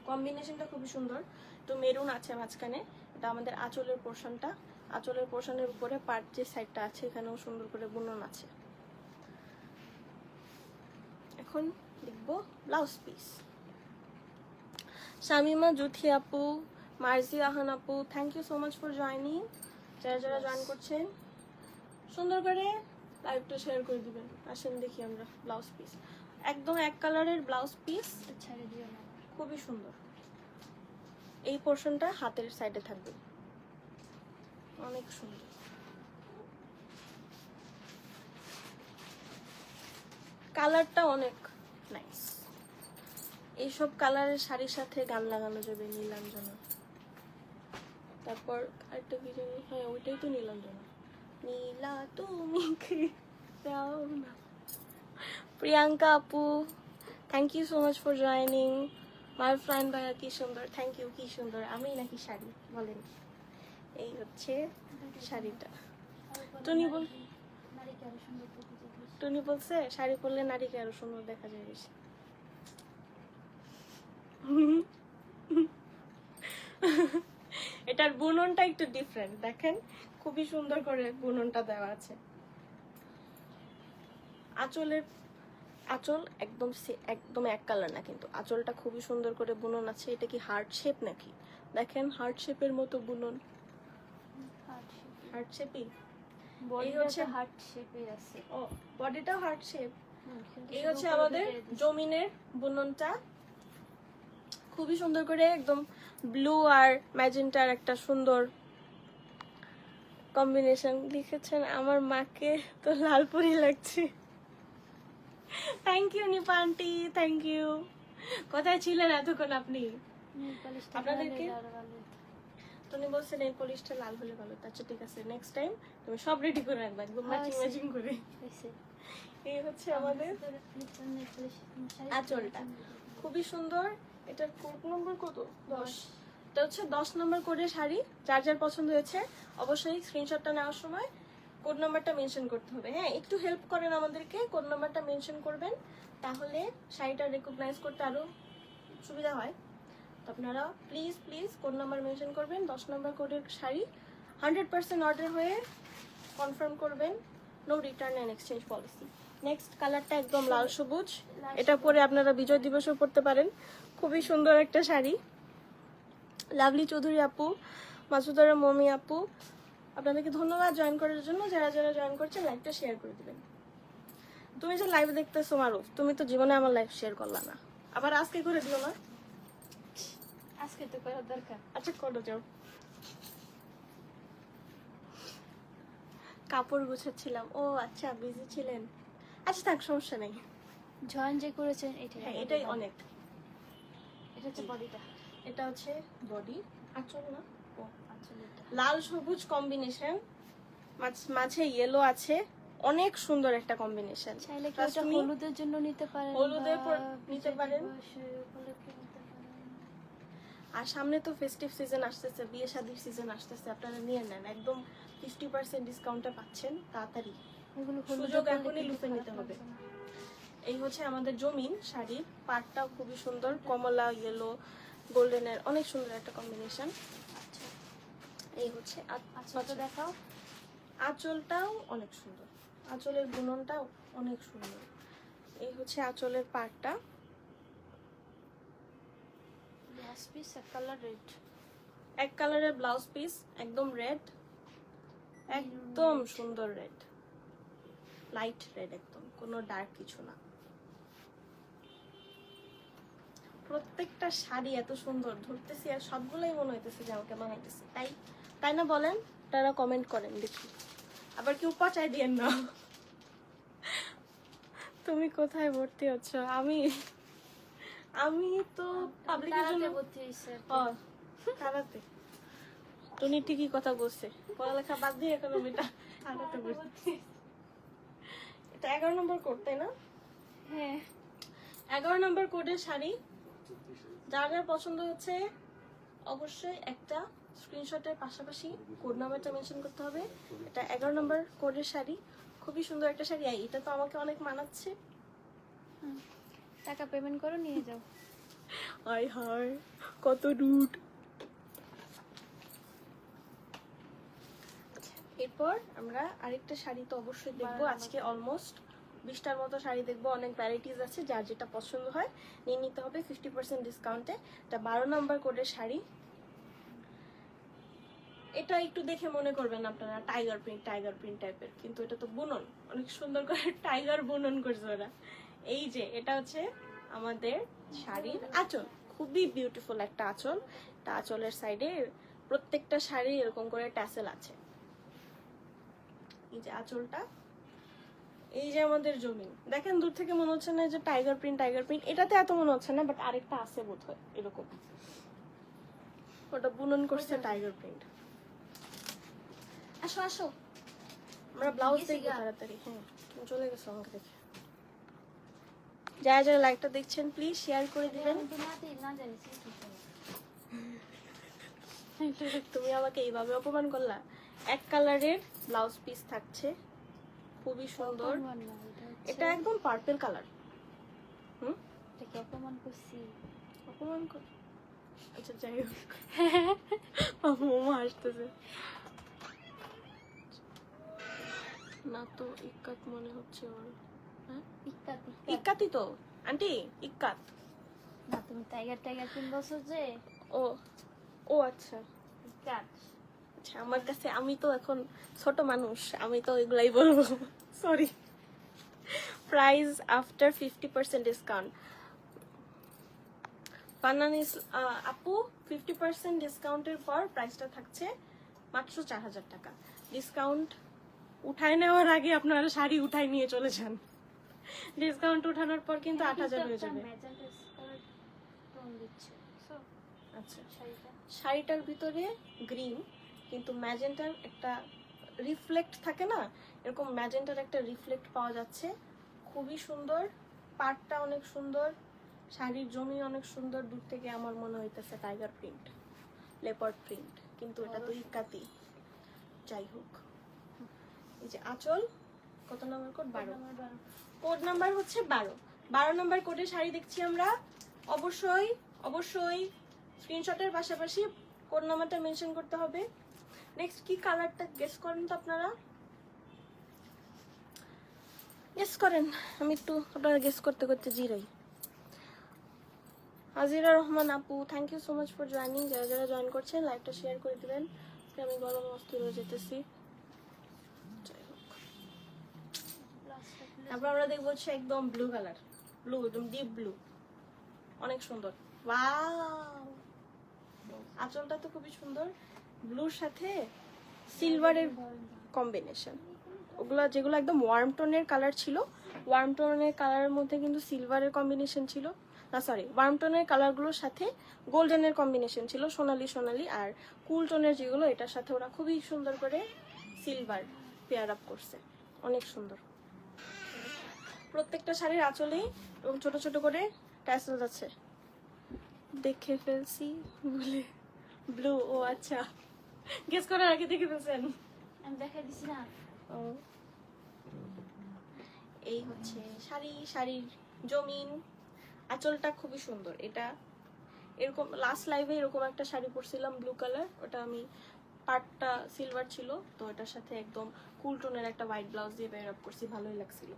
কম্বিনেশনটা খুবই সুন্দর, তো মেরুন আছে মাঝখানে। এটা আমাদের আঁচলের পোর্শনটা, আঁচলের পোর্শনের উপরে পার্ট যে সাইডটা আছে এখানেও সুন্দর করে বুনন আছে। এখন দেখবো ব্লাউজ পিস। শামিমা জুথি আপু, মার্জি আহান আপু, thank you so much for joining. যারা যারা জয়েন করছেন সুন্দর করে লাইভটা শেয়ার করে দিবেন। আসেন দেখি আমরা ব্লাউজ পিস, একদম এক কালারের ব্লাউজ পিস, ছেড়ে দিও না। খুবই সুন্দর। এই পোর্শনটা হাতের সাইডে থাকবে, অনেক সুন্দর। কালারটা অনেক নাইস। এইসব কালারের শাড়ির সাথে গান লাগানো যাবে, নীলাঞ্জনা। তারপর আরেকটা কি জানি, হ্যাঁ ওইটাই তো নীলাঞ্জনা। নীলা তুমি কি দাও না। প্রিয়াঙ্কা আপু, thank you so much for joining. My friend ভাইয়া কি সুন্দর, থ্যাংক ইউ। কি সুন্দর, আমি নাকি শাড়ি বলেন। এই হচ্ছে শাড়িটা। টনি বল, নারীকে আরো সুন্দর করতে চাই। টনি বলছে শাড়ি পরলে নারীকে আরো সুন্দর দেখা যায় বেশি। এটার বুননটা একটু ডিফারেন্ট, দেখেন খুবই সুন্দর করে বুননটা দেওয়া আছে। আঁচল একদম এক কালার না, কিন্তু আঁচলটা খুবই সুন্দর করে বুনন আছে। এটা কি হার্ট শেপ নাকি? দেখেন হার্ট শেপের মতো বুনন, হার্ট শেপই। বডি হচ্ছে হচ্ছে হার্ট শেপের আছে। ও বডিটাও হার্ট শেপ। কিন্তু এই শুধু হচ্ছে উপরে আমাদের ঢুকিয়ে দিছি। জমিনের বুননটা, খুবই সুন্দর করে একদম ব্লু আর ম্যাজেন্টার একটা সুন্দর কম্বিনেশন। লিখেছেন আমার মাকে তো লালপুরি লাগছে। Thank you Nipa aunty, thank you. কোথায় ছিলেন এতক্ষণ আপনি? নেল পালিশটা আপনাদেরকে লাগালে আরো ভালো হতো। তুমি বলছে নেল পলিশটা লাল হলে ভালো। আচ্ছা ঠিক আছে, নেক্সট টাইম তুমি সব রেডি করে রাখবা, একদম ম্যাচিং হয়েছে। ম্যাচিং করে। হয়েছে। এই হচ্ছে আমাদের নেল পালিশ শাড়ি আঁচলটা, খুবই সুন্দর। এটার কোড নম্বর কত? 10। এটা হচ্ছে 10 নম্বর কোডের শাড়ি। যার যার পছন্দ হয়েছে অবশ্যই স্ক্রিনশটটা নেওয়ার সময় কোড নাম্বারটা মেনশন করতে হবে। হ্যাঁ, একটু হেল্প করেন আমাদেরকে, কোড নাম্বারটা মেনশন করবেন, তাহলে শাড়িটা রেকগনাইজ করতে আরো সুবিধা হয়। তো আপনারা please please code number mention করবেন। 10 নম্বর কোডের শাড়ি 100% অর্ডার হয়ে কনফার্ম করবেন। No return and exchange policy. Next কালারটা একদম লাল সবুজ। এটা পরে আপনারা বিজয় দিবসও পরতে পারেন। খুবই সুন্দর একটা শাড়ি। লাভলি চৌধুরী আপু, মাসুদারা মমি আপু, আপনাদেরকে ধন্যবাদ জয়েন করার জন্য। যারা যারা জয়েন করছেন লাইভটা শেয়ার করে দিবেন। তুমি যে লাইভ দেখতেছো মারুফ, তুমি তো জীবনে আমার লাইভ শেয়ার করলা না, আবার আজকে করে দিও না। আজকে তো করার দরকার। আচ্ছা করো যাও। কাপড় গুছাচ্ছিলাম। ও আচ্ছা, বিজি ছিলেন। আচ্ছা থাক, সমস্যা নেই। জয়েন যে করেছেন এটাই। হ্যাঁ, এটাই অনেক। এটা হচ্ছে বডিটা। এটা হচ্ছে বডি, আঁচল না? ও আসলে এটা লাল সবুজ কম্বিনেশন, মাঝে ইয়েলো আছে। অনেক সুন্দর একটা কম্বিনেশন। চাইলে কি এটা হলুদের জন্য নিতে পারেন, হলুদের পর বা নিতে পারেন। বিজয় দিবসে উপলক্ষে নিতে পারেন। আর সামনে তো ফেস্টিভ সিজন আসতেছে, বিয়ে শাদীর সিজন আসতেছে, আপনারা নিয়ে নেন। একদম 50% ডিসকাউন্টে পাচ্ছেন। তাড়াতাড়ি এগুলো সুযোগ হলুদের এখনই লুফে নিতে হবে। এই হচ্ছে আমাদের জমিন শাড়ির পাড়টাও খুবই সুন্দর, কমলা ইয়েলো গোল্ডেনের অনেক সুন্দর একটা কম্বিনেশন। আচ্ছা এই হচ্ছে আচ্ছা, তো দেখাও। আঁচলটাও অনেক সুন্দর, আঁচলের বুননটাও অনেক সুন্দর। এই হচ্ছে আঁচলের পাড়টা। ব্লাউজ পিস এক কালার রেড। এক কালারের ব্লাউজ পিস, একদম রেড, একদম সুন্দর রেড, লাইট রেড, একদম কোনো ডার্ক কিছু না। প্রত্যেকটা শাড়ি এত সুন্দর, ধরতেছি আর সবগুলোই মনে হইতেছে যে আমাকে বানাইতেছে। তাই তাই না বলেন? তারা কমেন্ট করেন দেখি। আবার কেউ পচাই দিয়েন না। তুমি কোথায় ভর্তি হচ্ছ? আমি তো পাবলিকের জন্য তারাতে ভর্তি হইছে। তারাতে। টনি ঠিকই কথা বলছে, পড়ালেখা বাদ দিয়ে এখন আমি তারাতে ভর্তি। এটা 11 নম্বর কোড, তাই না? হ্যাঁ 11 নম্বর কোডের শাড়ি। যার যার পছন্দ হচ্ছে অবশ্যই একটা স্ক্রিনশটের পাশাপাশি কোড নাম্বারটা মেনশন করতে হবে। এটা 11 নম্বর কোডের শাড়ি, খুবই সুন্দর একটা শাড়ি। এটা তো আমাকে অনেক মানাচ্ছে। টাকা পেমেন্ট করো, নিয়ে যাও। হায় হায়, কত রুট। এরপর আমরা আরেকটা শাড়ি তো অবশ্যই দেখবো। আজকে অলমোস্ট 20টার মতো শাড়ি দেখবো। অনেক ভ্যারাইটিস আছে, যার যেটা পছন্দ হয় নিয়ে নিতে হবে 50% ডিসকাউন্টে। এটা 12 নম্বর কোডের শাড়ি। এটা একটু দেখে মনে করবেন আপনারা টাইগার প্রিন্ট টাইপের, কিন্তু এটা তো বুনন, অনেক সুন্দর করে টাইগার বুনন করছে ওরা। এই যে এটা হচ্ছে আমাদের শাড়ির আঁচল, খুবই বিউটিফুল একটা আঁচল। তা আঁচলের সাইডে প্রত্যেকটা শাড়ি এরকম করে ট্যাসেল আছে। এই যে আঁচলটা, এই যে আমাদের জমিন। দেখেন দূর থেকে মনে হচ্ছে না যে টাইগার প্রিন্ট, এটাতে এত মনে হচ্ছে না, বাট আরেকটা আছে বোধহয় এরকম, ওটা বুনন করছে টাইগার প্রিন্ট। আসো আসো, আমরা ব্লাউজ দেখবো তাড়াতাড়ি। হ্যাঁ, তুমি চলে গেছো আমাকে দেখে। যারা যারা লাইকটা দেখছেন প্লিজ শেয়ার করে দিবেন। আমি তো না জানি কি করতে। তুমি আমাকে এইভাবে অপমান করলা। এক কালারের ব্লাউজ পিস থাকছে, খুবই সুন্দর। এটা একদম পার্পল কালার। এটা কি অপমান করছি? অপমান কর, আচ্ছা যাই হোক। মোমো আসতেছে না তো, ইক্কাত মনে হচ্ছে ওর। হ্যাঁ ইক্কাত ইক্কাতই তো আন্টি, ইক্কাত না, তুমি টাইগার পিন বলছো যে। ও ও আচ্ছা ইক্কাত। আচ্ছা, আমার কাছে, আমি তো এখন ছোট মানুষ, আমি তো এগুলাই বলবো, সরি। Price after 50% discount. ফানানিস আপু, 50% ডিসকাউন্টের পর প্রাইসটা থাকছে মাত্র 4000 টাকা। ডিসকাউন্ট উঠায় নেওয়ার আগে আপনারা শাড়ি উঠাই নিয়ে চলে যান। ডিসকাউন্ট উঠানোর পর কিন্তু 8000 হয়ে যাবে। আচ্ছা, শাড়িটার ভিতরে গ্রিন, কিন্তু ম্যাজেন্টার একটা রিফ্লেক্ট থাকে না, এরকম ম্যাজেন্টার একটা রিফ্লেক্ট পাওয়া যাচ্ছে। খুবই সুন্দর, পাড়টা অনেক সুন্দর, শাড়ির জমি অনেক সুন্দর, দূর থেকে আমার মনে হইতেছে টাইগার প্রিন্ট, লেপার্ড প্রিন্ট, কিন্তু এটা তো ইকাতি। যাই হোক, এই যে আঁচল, কত নম্বর কোড? 12। কোড নাম্বার হচ্ছে 12। 12 নম্বর কোডে শাড়ি দেখছি আমরা। অবশ্যই অবশ্যই স্ক্রিনশটের পাশাপাশি কোড নাম্বারটা মেনশন করতে হবে। নেক্সট কি কালারটা গেস করেন তো আপনারা? গেস করেন, আমি একটু আপনারা গেস করতে করতে জিরাই। আজিরা রহমান আপু, thank you so much for joining. যারা যারা জয়েন করছেন লাইভটা শেয়ার করে দিবেন। আমি গরম অস্থির হয়ে যেতেছি। যাই হোক, তারপর আমরা দেখবো হচ্ছে একদম ব্লু কালার, ব্লু, একদম ডিপ ব্লু, অনেক সুন্দর। ওয়াও, আঁচলটা তো খুবই সুন্দর, ব্লুর সাথে সিলভারের কম্বিনেশন। ওগুলা যেগুলো একদম ওয়ার্ম টোনের কালার ছিল, ওয়ার্ম টোনের কালারের মধ্যে কিন্তু সিলভারের কম্বিনেশন ছিল, না সরি, ওয়ার্ম টোনের কালারগুলোর সাথে গোল্ডেনের কম্বিনেশন ছিল, সোনালি সোনালি। আর কুল টোনের যেগুলো, এটার সাথে ওরা খুবই সুন্দর করে সিলভার পেয়ার আপ করছে, অনেক সুন্দর। প্রত্যেকটা শাড়ির আঁচলেই এবং ছোট ছোট করে ট্যাসেলস আছে। দেখে ফেলছি বলে ব্লু, ও আচ্ছা, গেস করার আগে দেখে ফেলছেন। আমি দেখাই দিছি না। ও, এই হচ্ছে শাড়ি, শাড়ির জমিন, আঁচলটা খুবই সুন্দর। এটা এরকম লাস্ট লাইভে এরকম একটা শাড়ি পরছিলাম ব্লু কালার, ওটা আমি পার্টটা সিলভার ছিল, তো এটার সাথে একদম কুল টোনের একটা হোয়াইট ব্লাউজ দিয়ে পেয়ার আপ করছি, ভালোই লাগছিল।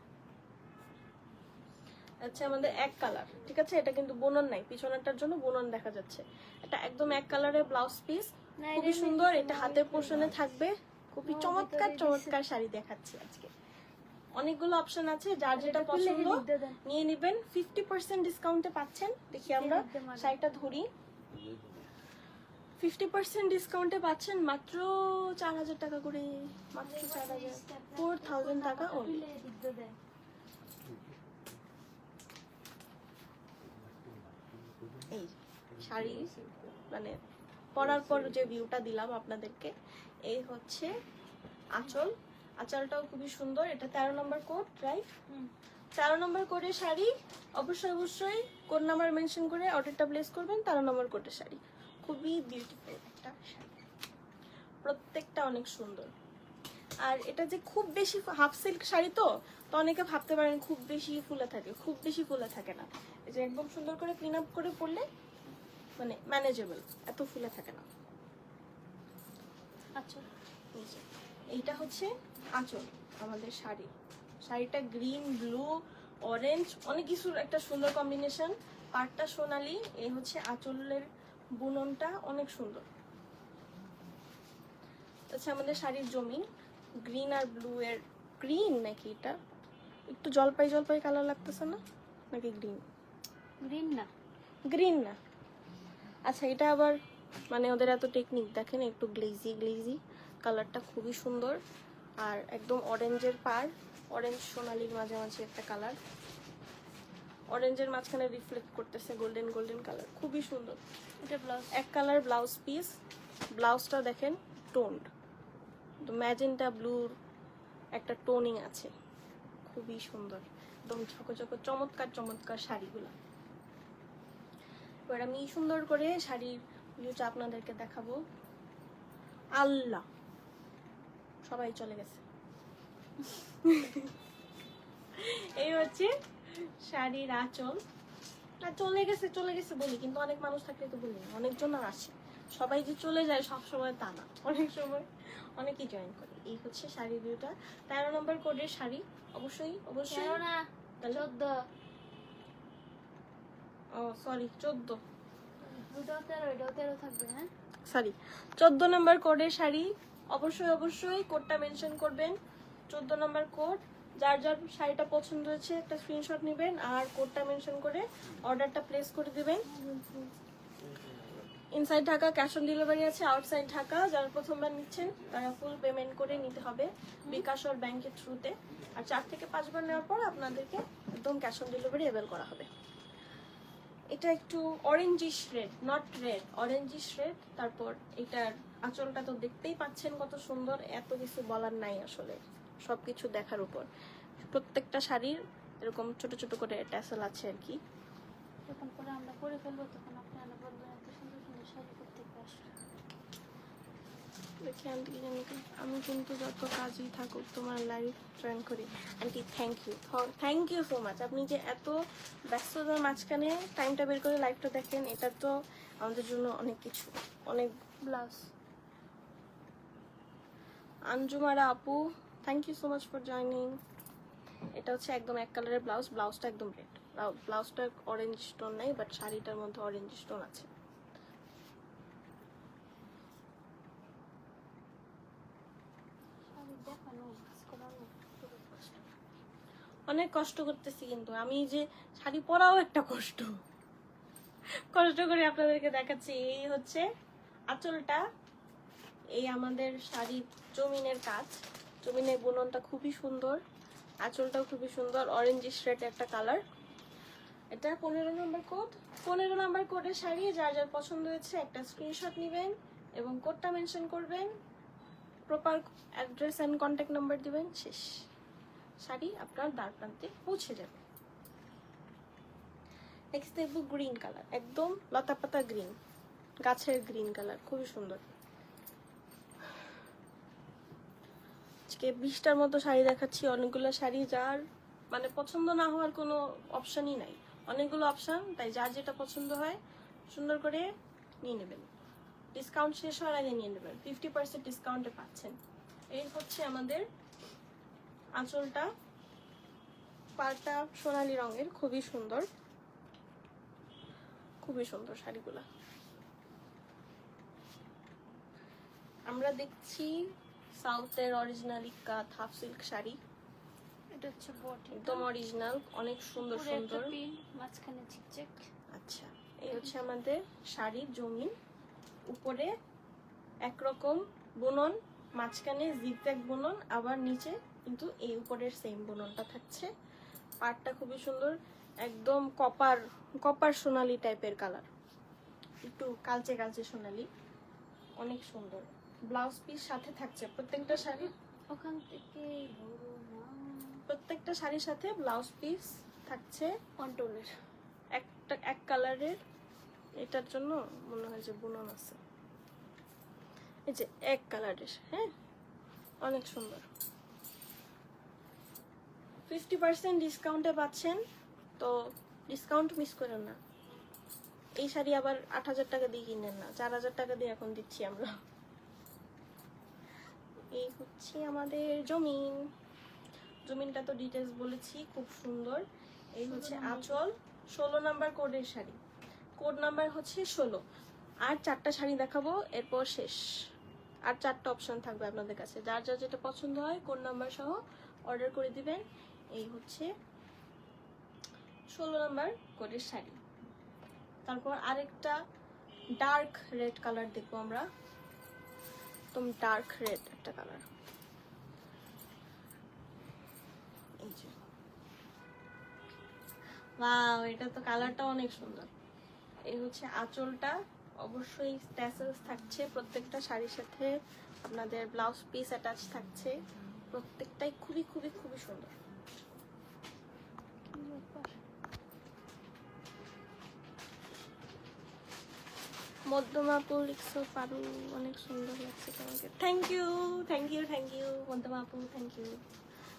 আচ্ছা, আমাদের এক কালার, ঠিক আছে, এটা কিন্তু বোনন নাই, পিছনেরটার জন্য বোনন দেখা যাচ্ছে। এটা একদম এক কালারের ব্লাউজ পিস, খুবই সুন্দর। এটা হাতের পোর্শনে থাকবে, খুবই চমৎকার চমৎকার শাড়ি দেখাচ্ছি আজকে। অনেকগুলো অপশন আছে, যার যেটা পছন্দ নিয়ে নেবেন। 50% ডিসকাউন্টে পাচ্ছেন। দেখি আমরা শাড়িটা ধরি, 50% ডিসকাউন্টে পাচ্ছেন মাত্র 4000 টাকা করে, মাত্র 4000, 4000 টাকা only। এই শাড়ি মানে পরার পর যে ভিউটা দিলাম আপনাদেরকে, এই হচ্ছে আঁচল। আঁচলটাও খুবই সুন্দর। এটা 13 নম্বর কোড, রাইট? 13 নম্বর কোডের শাড়ি। অবশ্যই অবশ্যই কোড নাম্বার মেনশন করে অর্ডারটা প্লেস করবেন। 13 নম্বর কোডের শাড়ি, খুবই বিউটিফুল একটা শাড়ি, প্রত্যেকটা অনেক সুন্দর। আর এটা যে খুব বেশি হাফ সিল্ক শাড়ি, তো অনেকে ভাবতে পারেন খুব বেশি ফুলে থাকে, খুব বেশি ফুলে থাকে না। এই যে একদম সুন্দর করে ক্লিন আপ করে পরলে মানে ম্যানেজেবল, এত ফুলে থাকে না। আচ্ছা, এইটা হচ্ছে আঁচল আমাদের শাড়ি। শাড়িটা গ্রিন, ব্লু, অরেঞ্জ, অনেক কিছুর একটা সুন্দর কম্বিনেশন। পাড়টা সোনালি, এই হচ্ছে আঁচলের বুননটা অনেক সুন্দর। আচ্ছা, আমাদের শাড়ির জমি গ্রিন আর ব্লু এর, গ্রিন নাকি এটা একটু জলপাই জলপাই কালার লাগতেছে না, নাকি গ্রিন? গ্রিন না, গ্রিন না। আচ্ছা, এটা আবার মানে ওদের এত টেকনিক দেখেন, একটু গ্লেজি গ্লেজি কালারটা, খুবই সুন্দর। আর একদম অরেঞ্জের পাড়, অরেঞ্জ সোনালির মাঝামাঝি একটা কালার, অরেঞ্জের মাঝখানে রিফ্লেক্ট করতেছে গোল্ডেন গোল্ডেন কালার, খুবই সুন্দর। এটা ব্লাউজ, এক কালার ব্লাউজ পিস। ব্লাউজটা দেখেন টোন্ড, তো ম্যাজেন্টা ব্লুর একটা টোনিং আছে, খুবই সুন্দর, একদম ঝকঝক চমৎকার চমৎকার শাড়িগুলো। এবার আমি সুন্দর করে শাড়ির ভিউটা আপনাদেরকে দেখাবো। আল্লাহ, সবাই চলে গেছে। এই হচ্ছে শাড়ির আঁচল। না, চলে গেছে চলে গেছে বলি, কিন্তু অনেক মানুষ থাকলে তো বলি না, অনেকজন আর আসে। সবাই যে চলে যায় সব সময় তা না, অনেক সময় অনেকেই জয়েন করে। এই হচ্ছে শাড়ির ভিউটা। 13 নম্বর কোডের শাড়ি, অবশ্যই অবশ্যই। না, 14, ও সরি, 14, দুটো 13, এটাও 13 থাকবে। হ্যাঁ, সরি, 14 নম্বর কোডের শাড়ি। অবশ্যই অবশ্যই কোডটা মেনশন করবেন, 14 নম্বর কোড। যার যার শাড়িটা পছন্দ হয়েছে একটা স্ক্রিনশট নেবেন আর কোডটা মেনশন করে অর্ডারটা প্লেস করে দিবেন। Inside Dhaka cash on delivery আছে, আউটসাইড ঢাকা যারা প্রথমবার নিচ্ছেন তারা ফুল পেমেন্ট করে নিতে হবে বিকাশ ওর ব্যাংকের থ্রুতে। আর 4 থেকে 5 বার নেওয়ার পর আপনাদেরকে একদম ক্যাশ অন ডেলিভারি অ্যাভেল করা হবে। এটা একটু orangish red, not red, orangish red. তারপর এটার আঁচলটা তো দেখতেই পাচ্ছেন কত সুন্দর, এত কিছু বলার নাই আসলে, সবকিছু দেখার উপর। প্রত্যেকটা শাড়ির এরকম ছোট ছোট করে ট্যাসেল আছে আর কি, যখন পরে আমরা করে ফেলবো তখন আপনারা বলবেন এত সুন্দর সুন্দর শাড়ি করতে আসলে দেখি আন্টি আমি কিন্তু যত কাজই থাকুক তোমার লাইফ জয়েন করি। Aunty thank you so much. আপনি যে এত ব্যস্ততার মাঝখানে টাইমটা বের করে লাইফটা দেখেন, এটা তো আমাদের জন্য অনেক কিছু, অনেক। ব্লাউজ আঞ্জুমারা আপু thank you so much for joining. এটা হচ্ছে একদম এক কালারের ব্লাউজ, ব্লাউজটা একদম রেড, ব্লাউজটা অরেঞ্জ স্টোন নাই, বাট শাড়িটার মধ্যে অরেঞ্জ স্টোন আছে। শাড়ি দেখানো ভাঁজ করানো খুবই কষ্ট। অনেক কষ্ট করতেছি, কিন্তু আমি যে শাড়ি পরাও একটা কষ্ট কষ্ট করে আপনাদেরকে দেখাচ্ছি। এই হচ্ছে আঁচলটা, এই আমাদের শাড়ির জমিনের কাজ, জমিনের বুননটা খুবই সুন্দর, আঁচলটাও খুবই সুন্দর, অরেঞ্জিশ রেড একটা কালার। এটা 15 নম্বর কোড, 15 নম্বর কোডের শাড়ি। যার যার পছন্দ হয়েছে একটা স্ক্রিনশট নেবেন এবং কোডটা মেনশন করবেন, proper address and contact number দিবেন, শেষ, শাড়ি আপনার দ্বার প্রান্তে পৌঁছে যাবে। নেক্সট দেখবো গ্রিন কালার, একদম লতা পাতা গ্রিন, গাছের গ্রিন কালার, খুবই সুন্দর। আজকে 20টার মতো শাড়ি দেখাচ্ছি, অনেকগুলো শাড়ি, যার মানে পছন্দ না হওয়ার কোনো অপশনই নাই, অনেকগুলো অপশন, তাই যার যেটা পছন্দ হয় সুন্দর করে নিয়ে নেবেন। ডিসকাউন্ট শেষ হওয়ার আগে নিয়ে নেবেন, 50% ডিসকাউন্টে পাচ্ছেন। এই হচ্ছে আমাদের আঁচলটা, পাড়টা সোনালী রঙের, খুবই সুন্দর, খুবই সুন্দর শাড়িগুলা। আমরা দেখছি সাউথের অরিজিনাল কাট হাফ সিল্ক শাড়ি, এটা হচ্ছে বডি একদম অরিজিনাল, অনেক সুন্দর সুন্দর। মাঝখানে চিকচিক। আচ্ছা, এই হচ্ছে আমাদের শাড়ির জমিন, উপরে একরকম বুনন, মাঝখানে জিগজ্যাগ বুনন, আবার নিচে কিন্তু এই উপরের সেম বুননটা থাকছে। পাড়টা খুবই সুন্দর, একদম কপার কপার সোনালি টাইপের কালার, একটু কালচে কালচে সোনালি, অনেক সুন্দর। ব্লাউজ পিস সাথে থাকছে প্রত্যেকটা শাড়ি, ওখান থেকে প্রত্যেকটা শাড়ির সাথে ব্লাউজ পিস থাকছে কন্ট্রোলের একটা এক কালারের। এটার জন্য মনে হয় যে বুনন আছে, এই যে এক কালারের, হ্যাঁ, অনেক সুন্দর। 50% ডিসকাউন্টে পাচ্ছেন, তো ডিসকাউন্ট মিস করেন না। এই শাড়ি আবার 8,000 টাকা দিয়ে কিনেন না, 4,000 টাকা দিয়ে এখন দিচ্ছি আমরা। এই হচ্ছে আমাদের জমিন, জমিনটা তো ডিটেলস বলেছি, খুব সুন্দর। এই হচ্ছে আঁচল, 16 নাম্বার কোডের শাড়ি, কোড নাম্বার হচ্ছে 16। আর 4টা শাড়ি দেখাবো, এরপর শেষ। আর 4টা অপশন থাকবে আপনাদের কাছে, যার যার যেটা পছন্দ হয় কোড নাম্বার সহ অর্ডার করে দিবেন। এই হচ্ছে 16 নাম্বার কোডের শাড়ি। তারপর আরেকটা ডার্ক রেড কালার দেখবো আমরা, একদম ডার্ক রেড একটা কালার, এই যে, ওয়াও, এটা তো কালারটা অনেক সুন্দর। এই হচ্ছে আঁচলটা, অবশ্যই ট্যাসেলস থাকছে প্রত্যেকটা শাড়ির সাথে, আপনাদের ব্লাউজ পিস অ্যাটাচ থাকছে, প্রত্যেকটাই খুবই খুবই খুবই সুন্দর। মধ্যমাপু লিখছো পারু, অনেক সুন্দর লাগছে তোমাকে, thank you thank you thank you মধ্যমাপু, থ্যাংক ইউ।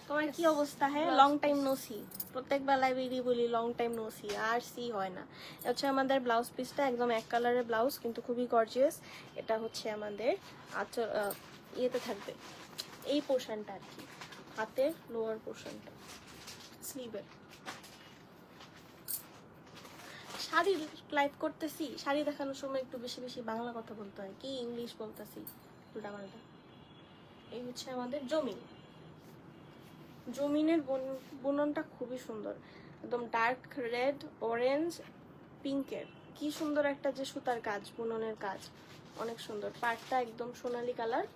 তোমার কি অবস্থা? হ্যাঁ, লং টাইম নো সি, প্রত্যেকবার লাইব্রেরি বলি লং টাইম নো সি, আর সি হয় না। এটা হচ্ছে আমাদের ব্লাউজ পিসটা, একদম এক কালারের ব্লাউজ, কিন্তু খুবই গর্জিয়াস। এটা হচ্ছে আমাদের আঁচল, ইয়েতে থাকবে এই পোর্শনটা আর কি, হাতের লোয়ার পোর্শনটা, স্লিভের। শাড়ি লাইভ করতেছি, শাড়ি দেখানোর সময় একটু বেশি বেশি বাংলা কথা বলতে হয়, কি ইংলিশ বলতেছি উল্টাপাল্টা। এই হচ্ছে আমাদের জমিন, জমিনের বুননটা খুবই সুন্দর, একদম ডার্ক রেড, অরেঞ্জ, পিঙ্কের, কি সুন্দর একটা যে সুতার কাজ, বুননের কাজ, অনেক সুন্দর। পাড়টা একদম সোনালি কালার,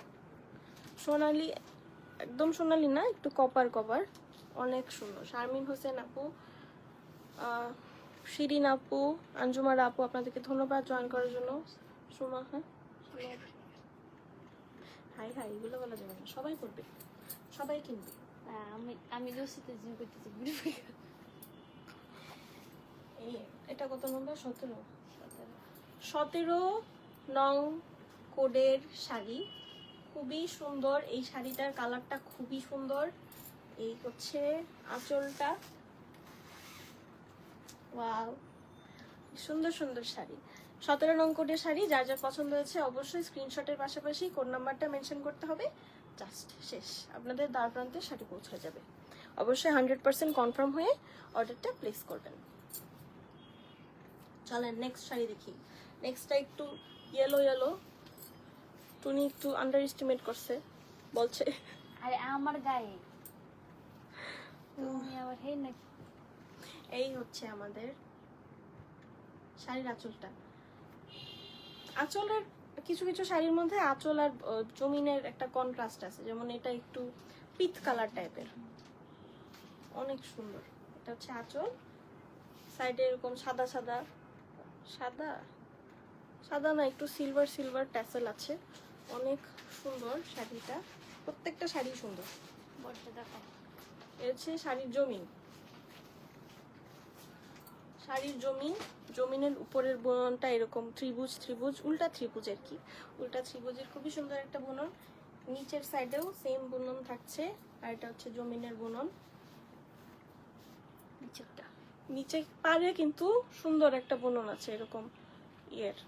সোনালি, একদম সোনালি না, একটু কপার কপার, অনেক সুন্দর। শারমিন হোসেন আপু, শিরিন আপু, আঞ্জুমার আপু, আপনাদেরকে ধন্যবাদ জয়েন করার জন্য। সুমা, হ্যাঁ, হাই হাই, এগুলো বলা যাবে না, সবাই করবে, সবাই কিনবে। আমি আমি দোষিতে জিম করতেছি। এটা কত নম্বর? 17। 17। 17 নং কোডের শাড়ি, খুবই সুন্দর। এই শাড়িটার কালারটা খুবই সুন্দর। এই হচ্ছে আঁচলটা, ওয়াও, সুন্দর সুন্দর শাড়ি। 17 নং কোডের শাড়ি। যার যার পছন্দ হয়েছে অবশ্যই স্ক্রিনশটের পাশাপাশি কোড নাম্বারটা মেনশন করতে হবে। জাস্ট শেষ, আপনাদের দ্বার প্রান্তে শাড়ি পৌঁছে যাবে। অবশ্যই 100% কনফার্ম হয়ে অর্ডারটা প্লেস করবেন। চলেন নেক্সট শাড়ি দেখি। নেক্সটটা একটু ইয়েলো ইয়েলো, টুনি একটু আন্ডার এস্টিমেট করছে, বলছে আরে আমার গায়ে তুমি আবার হেই নাকি? এই হচ্ছে আমাদের শাড়ির আঁচলটা। আঁচলের কিছু কিছু শাড়ির মধ্যে আঁচল আর জমিনের একটা কন্ট্রাস্ট আছে, যেমন এটা একটু পিচ কালার টাইপের, অনেক সুন্দর। এটা হচ্ছে আঁচল, সাইডে এরকম সাদা সাদা সাদা সাদা না, একটু সিলভার সিলভার ট্যাসেল আছে, অনেক সুন্দর শাড়িটা। প্রত্যেকটা শাড়ি সুন্দর। বলতে দেখো এ হচ্ছে শাড়ির জমিন। শাড়ির জমিন, জমিনের উপরের বুননটা এরকম ত্রিভুজ ত্রিভুজ, উল্টা ত্রিভুজ আর কি, উল্টা ত্রিভুজের খুবই সুন্দর একটা বুনন। নিচের সাইডেও সেম বুনন থাকছে, আর এটা হচ্ছে জমিনের বুনন। নিচেরটা নিচে পারে কিন্তু সুন্দর একটা বুনন আছে এরকম ইয়ের।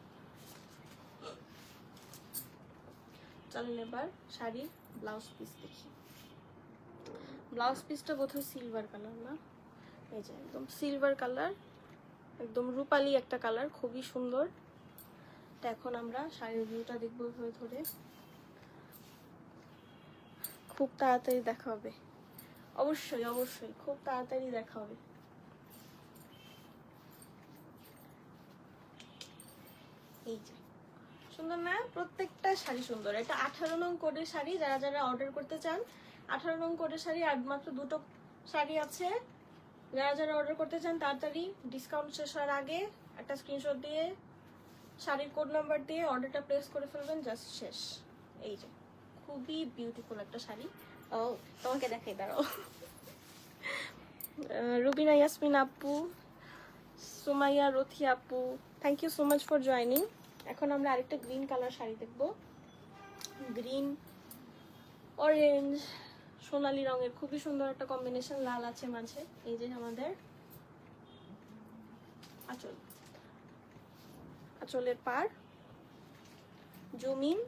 চলেন এবার শাড়ির ব্লাউজ পিস দেখি। ব্লাউজ পিসটা বোধহয় সিলভার কালার না, এই যে একদম সিলভার কালার, একদম রূপালি একটা কালার, খুবই সুন্দর। তো এখন আমরা শাড়ির ভিউটা দেখবো ধরে ধরে, খুব তাড়াতাড়ি দেখা হবে। অবশ্যই অবশ্যই খুব তাড়াতাড়ি দেখা হবে। এই যে সুন্দর না, প্রত্যেকটা শাড়ি সুন্দর। এটা 18 নং কোডের শাড়ি। যারা যারা অর্ডার করতে চান, 18 নং কোডের শাড়ি, আর মাত্র 2টো শাড়ি আছে। যারা যারা অর্ডার করতে চান তাড়াতাড়ি ডিসকাউন্ট শেষ হওয়ার আগে একটা স্ক্রিনশট দিয়ে শাড়ির কোড নাম্বার দিয়ে অর্ডারটা প্লেস করে ফেলবেন, জাস্ট শেষ। এই যে খুবই বিউটিফুল একটা শাড়ি। ও তোমাকে দেখাই, দাঁড়াও। রুবিনা ইয়াসমিন আপু, সুমাইয়া রথি আপু, thank you so much for joining. এখন আমরা আরেকটা গ্রিন কালার শাড়ি দেখব। গ্রিন অরেঞ্জ সোনালী রঙের খুবই সুন্দর একটা কম্বিনেশন, লাল আছে মাঝে। এই যে আমাদের আঁচল, আঁচলের পার, জমিন,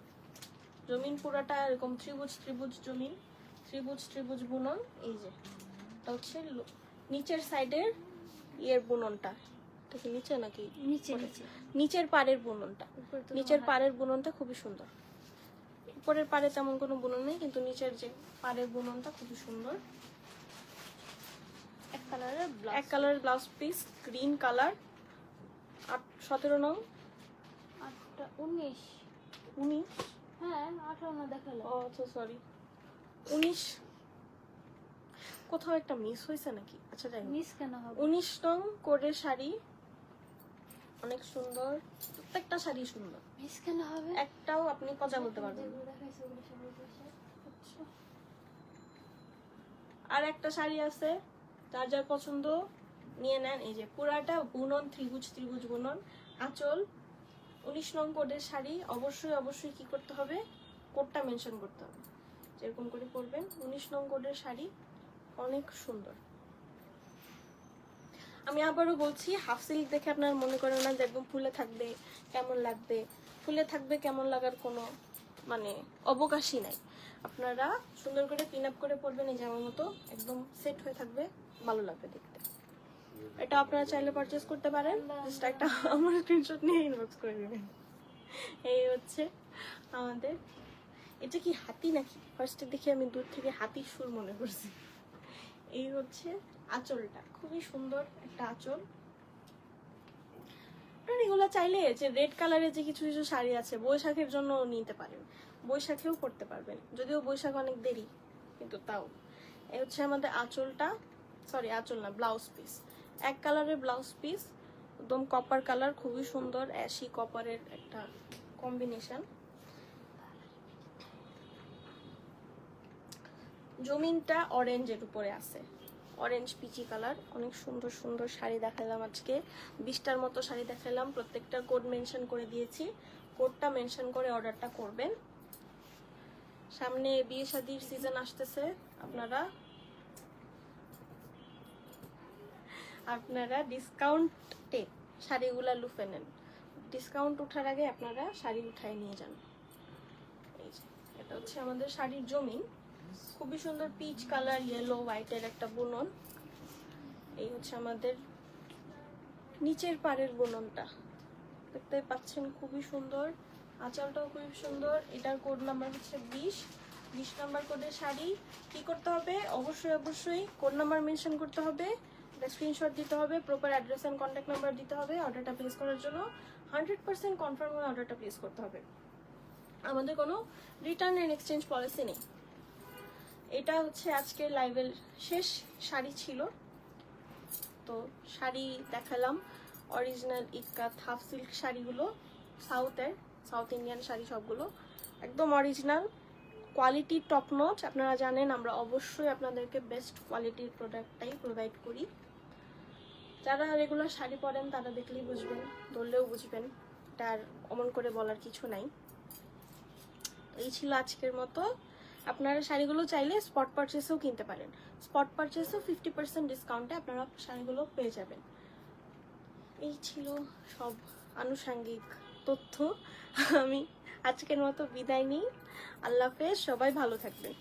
জমিন পুরাটা এরকম ত্রিভুজ ত্রিভুজ জমিন, ত্রিভুজ ত্রিভুজ বুনন। এই যে এটা হচ্ছে নিচের সাইডের ইয়ের বুননটা, এটা কি নিচে নাকি নিচে নিচে নিচের পাড়ের বুননটা, উপরে তো নিচের তোমার পাড়ের বুননটা খুবই সুন্দর। উপরের পাড়ে তেমন কোনো বুনন নেই, কিন্তু নিচের যে পাড়ের বুননটা খুবই সুন্দর। এক কালারের এক কালারের ব্লাউজ পিস, গ্রিন কালার। 17 নং, 8টা 19। 19, হ্যাঁ 18 দেখালো। ও আচ্ছা সরি 19, কোথাও একটা মিস হয়েছে নাকি? আচ্ছা যাই হোক, মিস কেন হবে? 19 নং কোডের শাড়ি, অনেক সুন্দর। প্রত্যেকটা শাড়ি সুন্দর, মিস কেন হবে? একটাও আপনি কথা বলতে পারবেন না। যেগুলো দেখাইছে ওগুলো সবাই বলছে। আচ্ছা। আর একটা শাড়ি আছে, যার যার পছন্দ নিয়ে নেন। এই যে পুরাটা বুনন, ত্রিভুজ ত্রিভুজ বুনন, আঁচল। 19 নং কোডের শাড়ি। অবশ্যই অবশ্যই কি করতে হবে, কোডটা মেনশন করতে হবে, যেরকম করে করবেন। 19 নং কোডের শাড়ি, অনেক সুন্দর। আমি আবারও বলছি, হাফ সিল্ক দেখে আপনার মনে করেন না যে একদম ফুলে থাকবে কেমন লাগবে, ফুলে থাকবে কেমন লাগার কোনো মানে অবকাশই নাই। আপনারা সুন্দর করে পিন আপ করে পরবেন, এই জামার মতো একদম সেট হয়ে থাকবে, ভালো লাগবে দেখতে। এটা আপনারা চাইলে পারচেজ করতে পারেন, জাস্ট একটা আমার স্ক্রিনশট নিয়ে ইনবক্স করে দেবেন। এই হচ্ছে আমাদের, এটা কি হাতি নাকি? ফার্স্টে দেখে আমি দূর থেকে হাতির সুর মনে করছি। এই হচ্ছে আঁচলটা, খুবই সুন্দর একটা আঁচল। আপনারা এগুলো চাইলে যে রেড কালারের যে কিছু কিছু শাড়ি আছে বৈশাখের জন্য নিতে পারেন, বৈশাখেও পরতে পারবেন, যদিও বৈশাখ অনেক দেরি, কিন্তু তাও। এই হচ্ছে আমাদের আঁচলটা, সরি আঁচল না, ব্লাউজ পিস। এক কালারের ব্লাউজ পিস, একদম কপার কালার, খুবই সুন্দর, অ্যাশি কপারের একটা কম্বিনেশন। জমিনটা অরেঞ্জের উপরে আছে, অরেঞ্জ পিচি কালার। অনেক সুন্দর সুন্দর শাড়ি দেখালাম আজকে, 20টার মতো শাড়ি দেখালাম। প্রত্যেকটা কোড মেনশন করে দিয়েছি, কোডটা মেনশন করে অর্ডারটা করবেন। সামনে বিয়ে শাদির সিজন আসতেছে, আপনারা ডিসকাউন্টে শাড়িগুলা লুফে নেন। ডিসকাউন্ট ওঠার আগে আপনারা শাড়ি উঠায় নিয়ে যান। এই যে এটা হচ্ছে আমাদের শাড়ির জমিন, খুবই সুন্দর পিচ কালার, ইয়েলো হোয়াইটের একটা বুনন। এই হচ্ছে আমাদের নিচের পাড়ের বুননটা, দেখতে পাচ্ছেন খুবই সুন্দর। আঁচলটাও খুবই সুন্দর। এটার কোড নাম্বার হচ্ছে 20 নাম্বার কোডের শাড়ি। কি করতে হবে, অবশ্যই কোড নাম্বার মেনশন করতে হবে, একটা স্ক্রিনশট দিতে হবে, proper address and contact number দিতে হবে অর্ডারটা প্লেস করার জন্য। 100% কনফার্ম হয়ে অর্ডারটা প্লেস করতে হবে। আমাদের কোনো রিটার্ন এন্ড এক্সচেঞ্জ পলিসি নেই। এটা হচ্ছে আজকের লাইভের শেষ শাড়ি ছিল। তো শাড়ি দেখালাম, অরিজিনাল ইক্কাত হাফ সিল্ক শাড়িগুলো, সাউথ ইন্ডিয়ান শাড়ি সবগুলো একদম অরিজিনাল, কোয়ালিটি টপ নচ। আপনারা জানেন আমরা অবশ্যই আপনাদেরকে বেস্ট কোয়ালিটির প্রোডাক্টটাই প্রোভাইড করি। যারা রেগুলার শাড়ি পরেন তারা দেখলেই বুঝবেন, ধরলেও বুঝবেন, তার অমন করে বলার কিছু নাই। এই ছিল আজকের মতো। আপনারা শাড়িগুলো চাইলে স্পট পারচেসেও কিনতে পারেন। স্পট পারচেসেও 50% ডিসকাউন্টে আপনারা শাড়িগুলো পেয়ে যাবেন। এই ছিল সব আনুষঙ্গিক তথ্য। আমি আজকের মতো বিদায় নিই। আল্লাহ হাফেজ, সবাই ভালো থাকবেন।